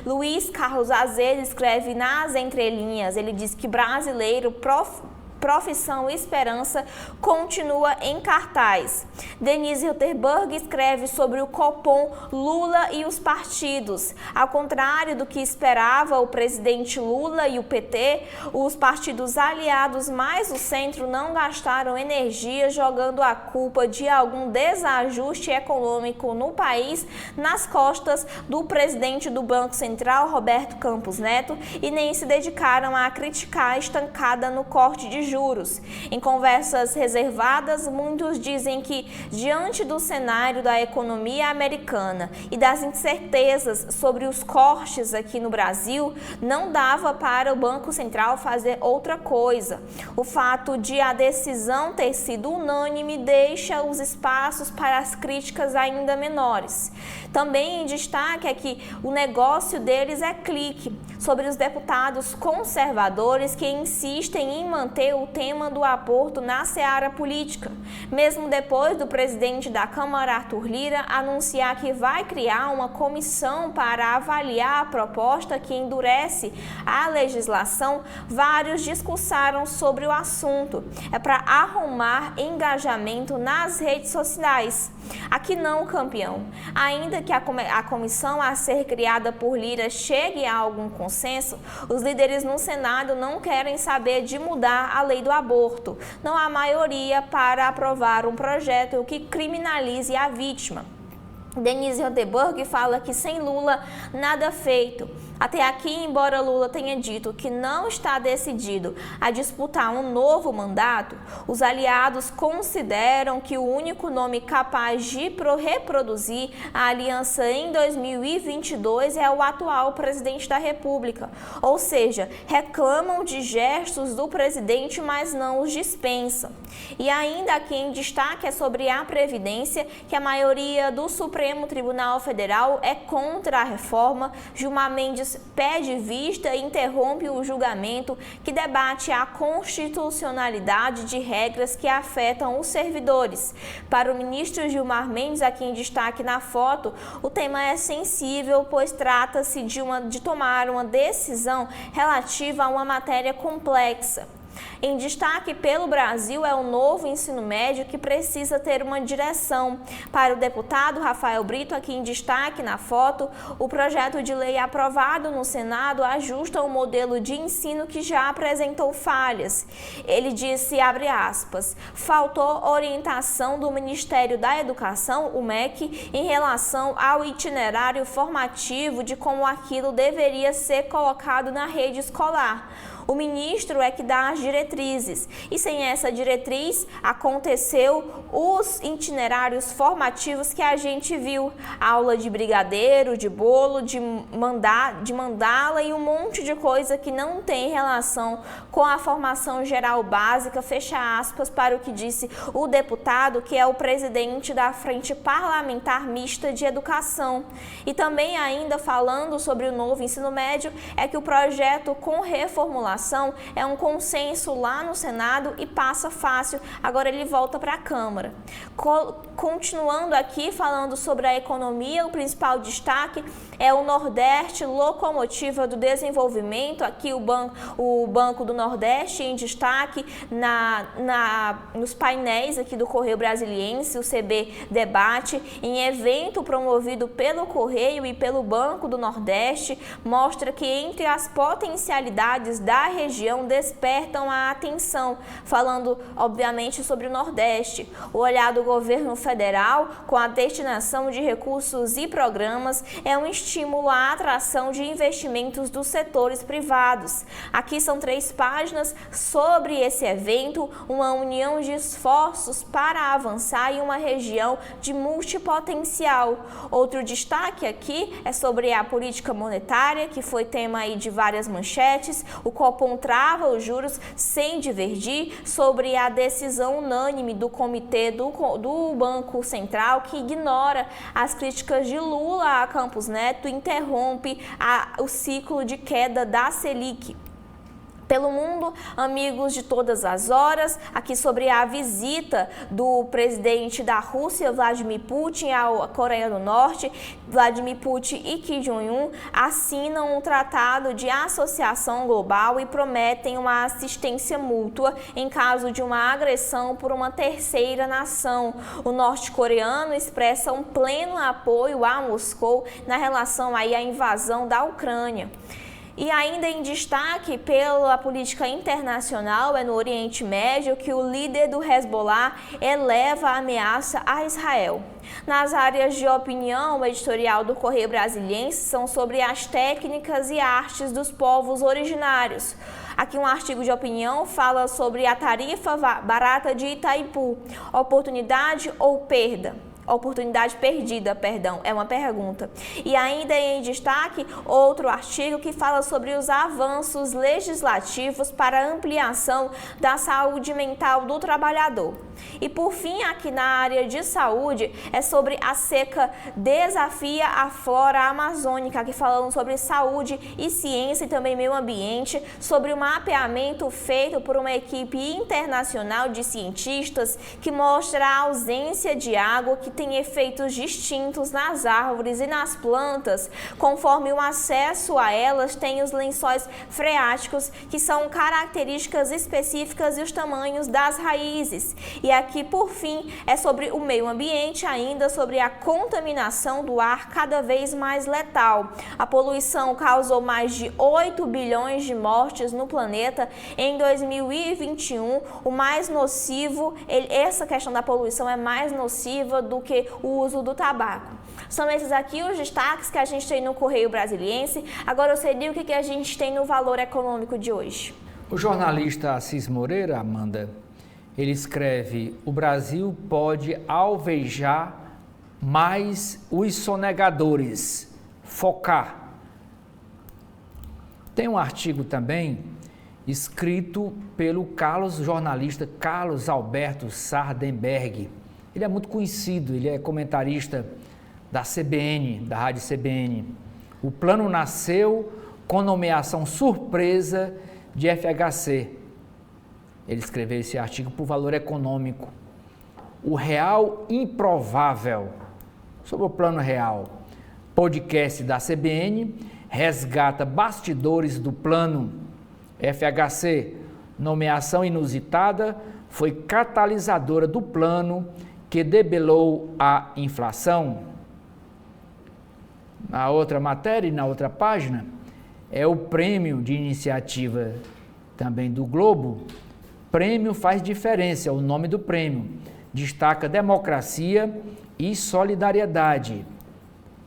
Luiz Carlos Azevedo escreve nas entrelinhas. Ele diz que brasileiro Profissão Esperança continua em cartaz. Denise Rotterberg escreve sobre o Copom, Lula e os partidos. Ao contrário do que esperava o presidente Lula e o PT, os partidos aliados mais o centro não gastaram energia jogando a culpa de algum desajuste econômico no país nas costas do presidente do Banco Central, Roberto Campos Neto, e nem se dedicaram a criticar a estancada no corte de juros. Em conversas reservadas, muitos dizem que, diante do cenário da economia americana e das incertezas sobre os cortes aqui no Brasil, não dava para o Banco Central fazer outra coisa. O fato de a decisão ter sido unânime deixa os espaços para as críticas ainda menores. Também em destaque é que o negócio deles é clique sobre os deputados conservadores que insistem em manter o tema do aborto na seara política, mesmo depois do presidente da Câmara, Arthur Lira, anunciar que vai criar uma comissão para avaliar a proposta que endurece a legislação. Vários discursaram sobre o assunto. É para arrumar engajamento nas redes sociais. Aqui não, campeão. Ainda que a comissão a ser criada por Lira chegue a algum consenso, os líderes no Senado não querem saber de mudar a lei do aborto. Não há maioria para aprovar um projeto que criminalize a vítima. Denise Rotterberg fala que sem Lula nada feito. Até aqui, embora Lula tenha dito que não está decidido a disputar um novo mandato, os aliados consideram que o único nome capaz de reproduzir a aliança em 2022 é o atual presidente da República. Ou seja, reclamam de gestos do presidente, mas não os dispensam. E ainda aqui em destaque é sobre a Previdência, que a maioria do Supremo Tribunal Federal é contra a reforma. Gilmar Mendes pede vista e interrompe o julgamento que debate a constitucionalidade de regras que afetam os servidores. Para o ministro Gilmar Mendes, aqui em destaque na foto, o tema é sensível, pois trata-se de tomar uma decisão relativa a uma matéria complexa. Em destaque pelo Brasil é o novo ensino médio que precisa ter uma direção. Para o deputado Rafael Brito, aqui em destaque na foto, o projeto de lei aprovado no Senado ajusta o modelo de ensino que já apresentou falhas. Ele disse, abre aspas, faltou orientação do Ministério da Educação, o MEC, em relação ao itinerário formativo de como aquilo deveria ser colocado na rede escolar. O ministro é que dá as diretrizes e sem essa diretriz aconteceu os itinerários formativos que a gente viu, aula de brigadeiro, de bolo, de mandala e um monte de coisa que não tem relação com a formação geral básica, fecha aspas, para o que disse o deputado, que é o presidente da Frente Parlamentar Mista de Educação. E também ainda falando sobre o novo ensino médio, é que o projeto com reformulação é um consenso lá no Senado e passa fácil, agora ele volta para a Câmara. Continuando aqui, falando sobre a economia, o principal destaque é o Nordeste, locomotiva do desenvolvimento. Aqui o Banco do Nordeste em destaque nos painéis aqui do Correio Brasiliense, o CB Debate, em evento promovido pelo Correio e pelo Banco do Nordeste, mostra que entre as potencialidades da região despertam a atenção, falando obviamente sobre o Nordeste. O olhar do governo federal com a destinação de recursos e programas é um estímulo à atração de investimentos dos setores privados. Aqui são 3 páginas sobre esse evento, uma união de esforços para avançar em uma região de multipotencial. Outro destaque aqui é sobre a política monetária, que foi tema aí de várias manchetes. O Copom trava os juros sem divergir, sobre a decisão unânime do Comitê do Banco Central, que ignora as críticas de Lula a Campos Neto e interrompe o ciclo de queda da Selic. Pelo mundo, amigos de todas as horas, aqui sobre a visita do presidente da Rússia, Vladimir Putin, à Coreia do Norte. Vladimir Putin e Kim Jong-un assinam um tratado de associação global e prometem uma assistência mútua em caso de uma agressão por uma terceira nação. O norte-coreano expressa um pleno apoio a Moscou na relação aí à invasão da Ucrânia. E ainda em destaque pela política internacional, é no Oriente Médio que o líder do Hezbollah eleva a ameaça a Israel. Nas áreas de opinião, o editorial do Correio Brasiliense são sobre as técnicas e artes dos povos originários. Aqui um artigo de opinião fala sobre a tarifa barata de Itaipu, oportunidade ou perda? Oportunidade perdida, é uma pergunta. E ainda em destaque, outro artigo que fala sobre os avanços legislativos para a ampliação da saúde mental do trabalhador. E por fim, aqui na área de saúde, é sobre a seca desafia a flora amazônica, aqui falando sobre saúde e ciência e também meio ambiente, sobre o mapeamento feito por uma equipe internacional de cientistas que mostra a ausência de água que tem efeitos distintos nas árvores e nas plantas, conforme o acesso a elas tem os lençóis freáticos, que são características específicas e os tamanhos das raízes. E aqui, por fim, é sobre o meio ambiente, ainda sobre a contaminação do ar cada vez mais letal. A poluição causou mais de 8 bilhões de mortes no planeta em 2021. O mais nocivo, essa questão da poluição é mais nociva do que o uso do tabaco. São esses aqui os destaques que a gente tem no Correio Brasiliense. Agora eu sei o que a gente tem no Valor Econômico de hoje. O jornalista Assis Moreira, Amanda, ele escreve: o Brasil pode alvejar mais os sonegadores, focar. Tem um artigo também escrito pelo jornalista Carlos Alberto Sardenberg. Ele é muito conhecido, ele é comentarista da CBN, da Rádio CBN. O plano nasceu com nomeação surpresa de FHC. Ele escreveu esse artigo por Valor Econômico. O real improvável, sobre o plano real. Podcast da CBN resgata bastidores do plano FHC. Nomeação inusitada foi catalisadora do plano que debelou a inflação. Na outra matéria e na outra página é o prêmio de iniciativa também do Globo. Prêmio faz diferença, é o nome do prêmio. Destaca democracia e solidariedade.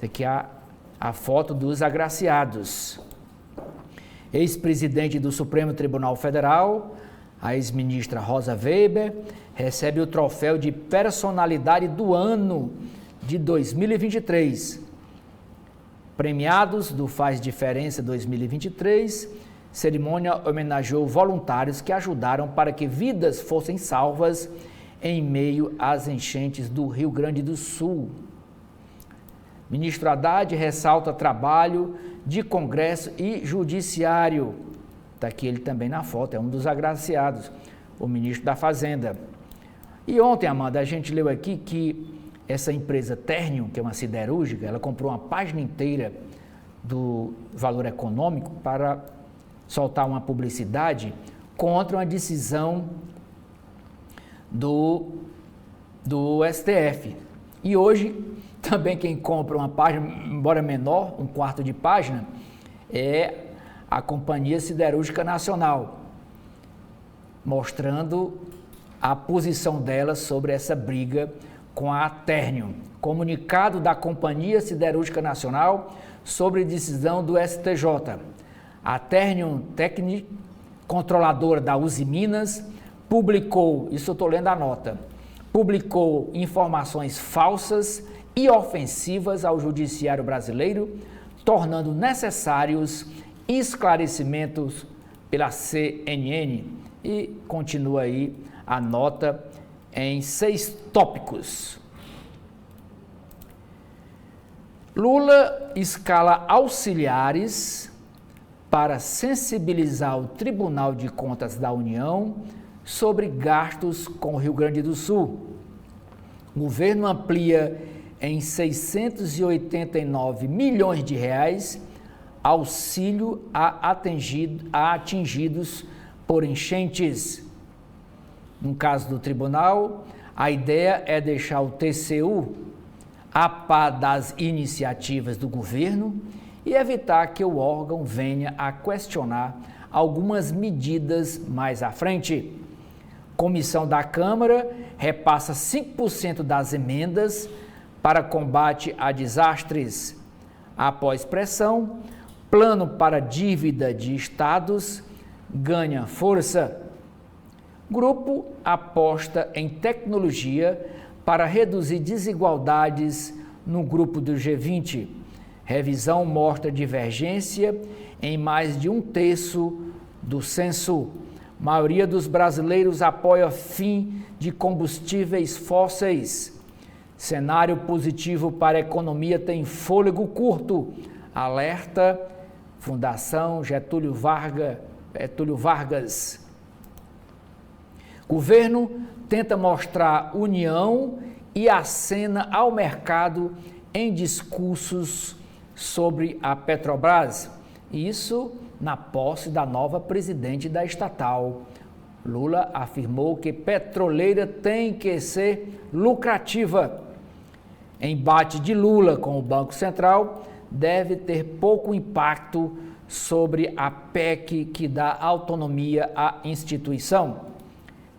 Aqui a foto dos agraciados. Ex-presidente do Supremo Tribunal Federal, a ex-ministra Rosa Weber, recebe o troféu de personalidade do ano de 2023. Premiados do Faz Diferença 2023, cerimônia homenageou voluntários que ajudaram para que vidas fossem salvas em meio às enchentes do Rio Grande do Sul. Ministro Haddad ressalta trabalho de Congresso e Judiciário. Está aqui ele também na foto, é um dos agraciados, o ministro da Fazenda. E ontem, Amanda, a gente leu aqui que essa empresa Ternium, que é uma siderúrgica, ela comprou uma página inteira do Valor Econômico para soltar uma publicidade contra uma decisão do STF. E hoje, também quem compra uma página, embora menor, um quarto de página, é a Companhia Siderúrgica Nacional, mostrando a posição dela sobre essa briga com a Ternium. Comunicado da Companhia Siderúrgica Nacional sobre decisão do STJ. A Ternium Technic, controladora da Uzi Minas, publicou, isso eu estou lendo a nota, publicou informações falsas e ofensivas ao judiciário brasileiro, tornando necessários esclarecimentos pela CNN. E continua aí a nota em 6 tópicos. Lula escala auxiliares para sensibilizar o Tribunal de Contas da União sobre gastos com o Rio Grande do Sul. O governo amplia em 689 milhões de reais auxílio a atingidos por enchentes. No caso do tribunal, a ideia é deixar o TCU a par das iniciativas do governo e evitar que o órgão venha a questionar algumas medidas mais à frente. Comissão da Câmara repassa 5% das emendas para combate a desastres. Após pressão, plano para dívida de estados ganha força. Grupo aposta em tecnologia para reduzir desigualdades no grupo do G20. Revisão mostra divergência em mais de 1/3 do censo. Maioria dos brasileiros apoia fim de combustíveis fósseis. Cenário positivo para a economia tem fôlego curto. Alerta Fundação Getúlio Vargas. Governo tenta mostrar união e acena ao mercado em discursos sobre a Petrobras. Isso na posse da nova presidente da estatal. Lula afirmou que petroleira tem que ser lucrativa. Embate de Lula com o Banco Central deve ter pouco impacto sobre a PEC que dá autonomia à instituição.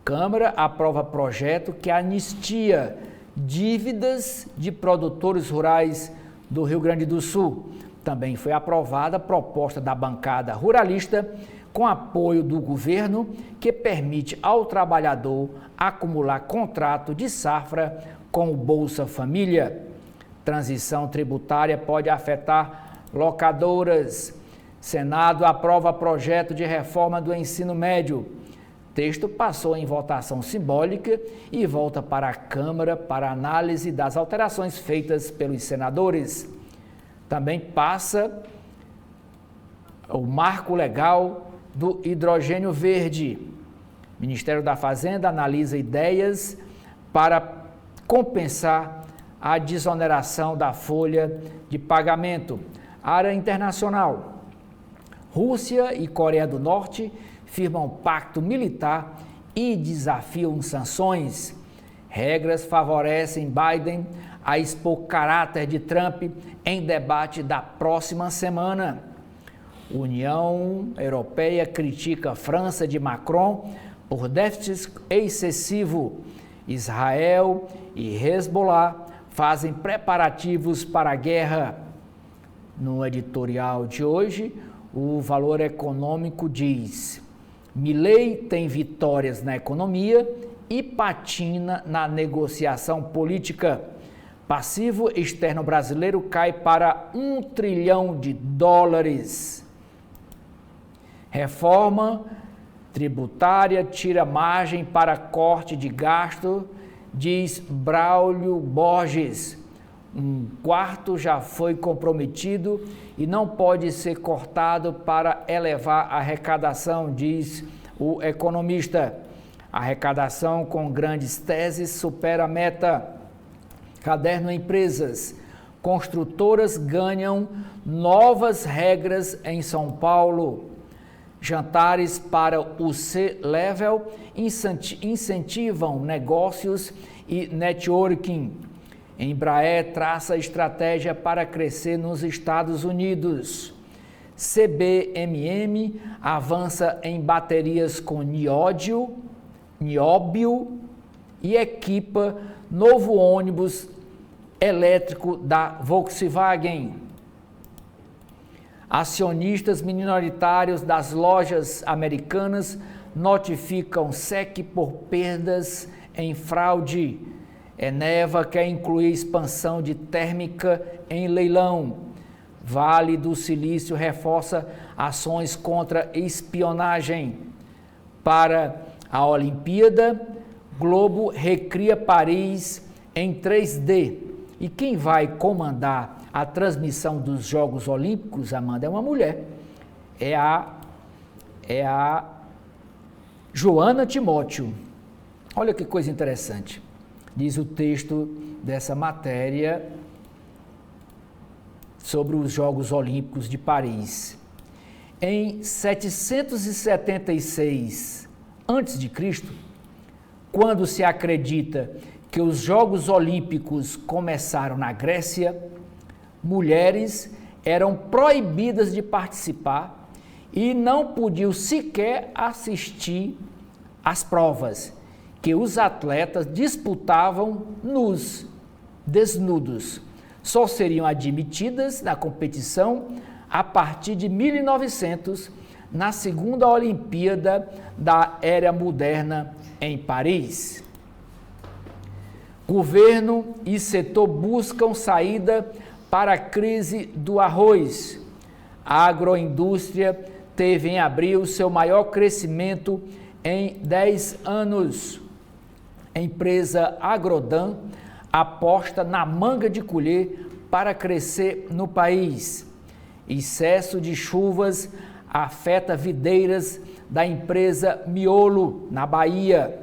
Câmara aprova projeto que anistia dívidas de produtores rurais do Rio Grande do Sul. Também foi aprovada a proposta da bancada ruralista com apoio do governo que permite ao trabalhador acumular contrato de safra com o Bolsa Família. Transição tributária pode afetar locadoras. Senado aprova projeto de reforma do ensino médio. Texto passou em votação simbólica e volta para a Câmara para análise das alterações feitas pelos senadores. Também passa o marco legal do hidrogênio verde. O Ministério da Fazenda analisa ideias para compensar a desoneração da folha de pagamento. Área internacional. Rússia e Coreia do Norte firmam pacto militar e desafiam sanções. Regras favorecem Biden a expor caráter de Trump em debate da próxima semana. União Europeia critica a França de Macron por déficit excessivo. Israel e Hezbollah fazem preparativos para a guerra. No editorial de hoje, o Valor Econômico diz: Milei tem vitórias na economia e patina na negociação política. Passivo externo brasileiro cai para US$ 1 trilhão. Reforma tributária tira margem para corte de gasto, diz Braulio Borges. Um quarto já foi comprometido e não pode ser cortado para elevar a arrecadação, diz o economista. A arrecadação com grandes teses supera a meta. Caderno Empresas. Construtoras ganham novas regras em São Paulo. Jantares para o C-Level incentivam negócios e networking. Embraer traça estratégia para crescer nos Estados Unidos. CBMM avança em baterias com nióbio e equipa novo ônibus elétrico da Volkswagen. Acionistas minoritários das lojas americanas notificam SEC por perdas em fraude. Eneva quer incluir expansão de térmica em leilão. Vale do Silício reforça ações contra espionagem. Para a Olimpíada, Globo recria Paris em 3D. E quem vai comandar a transmissão dos Jogos Olímpicos, Amanda, é uma mulher. É a Joana Timóteo. Olha que coisa interessante. Diz o texto dessa matéria sobre os Jogos Olímpicos de Paris. Em 776 a.C., quando se acredita que os Jogos Olímpicos começaram na Grécia, mulheres eram proibidas de participar e não podiam sequer assistir às provas, que os atletas disputavam desnudos. Só seriam admitidas na competição a partir de 1900, na segunda Olimpíada da Era Moderna em Paris. Governo e setor buscam saída para a crise do arroz. A agroindústria teve em abril seu maior crescimento em 10 anos. A empresa Agrodan aposta na manga de colher para crescer no país. Excesso de chuvas afeta videiras da empresa Miolo, na Bahia.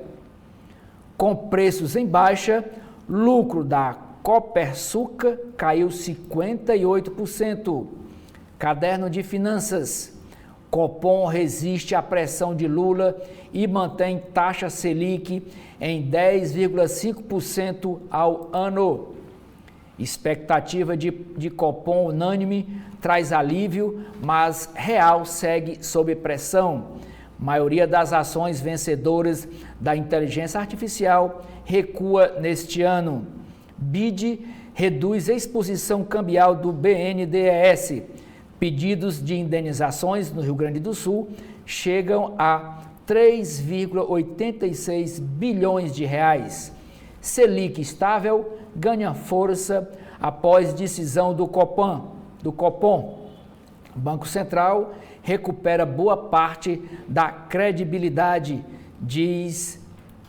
Com preços em baixa, lucro da Copersucar caiu 58%. Caderno de Finanças. Copom resiste à pressão de Lula e mantém taxa Selic em 10,5% ao ano. Expectativa de Copom unânime traz alívio, mas real segue sob pressão. Maioria das ações vencedoras da inteligência artificial recua neste ano. BID reduz a exposição cambial do BNDES. Pedidos de indenizações no Rio Grande do Sul chegam a 3,86 bilhões de reais. Selic estável ganha força após decisão do Copom. O Banco Central recupera boa parte da credibilidade, diz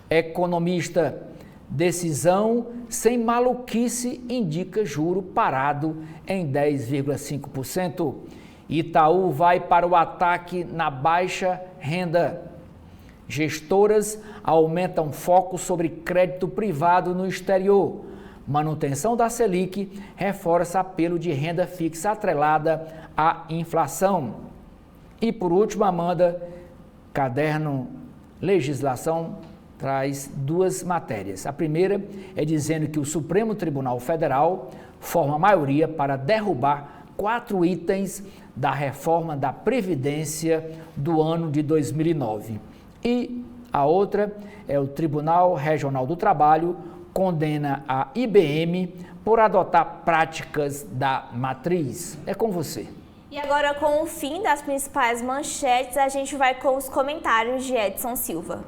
economista. Decisão sem maluquice indica juro parado em 10,5%. Itaú vai para o ataque na baixa renda. Gestoras aumentam foco sobre crédito privado no exterior. Manutenção da Selic reforça apelo de renda fixa atrelada à inflação. E por último, Amanda, Caderno Legislação traz duas matérias. A primeira é dizendo que o Supremo Tribunal Federal forma maioria para derrubar 4 itens da reforma da Previdência do ano de 2009. E a outra é o Tribunal Regional do Trabalho condena a IBM por adotar práticas da matriz. É com você. E agora, com o fim das principais manchetes, a gente vai com os comentários de Edson Silva.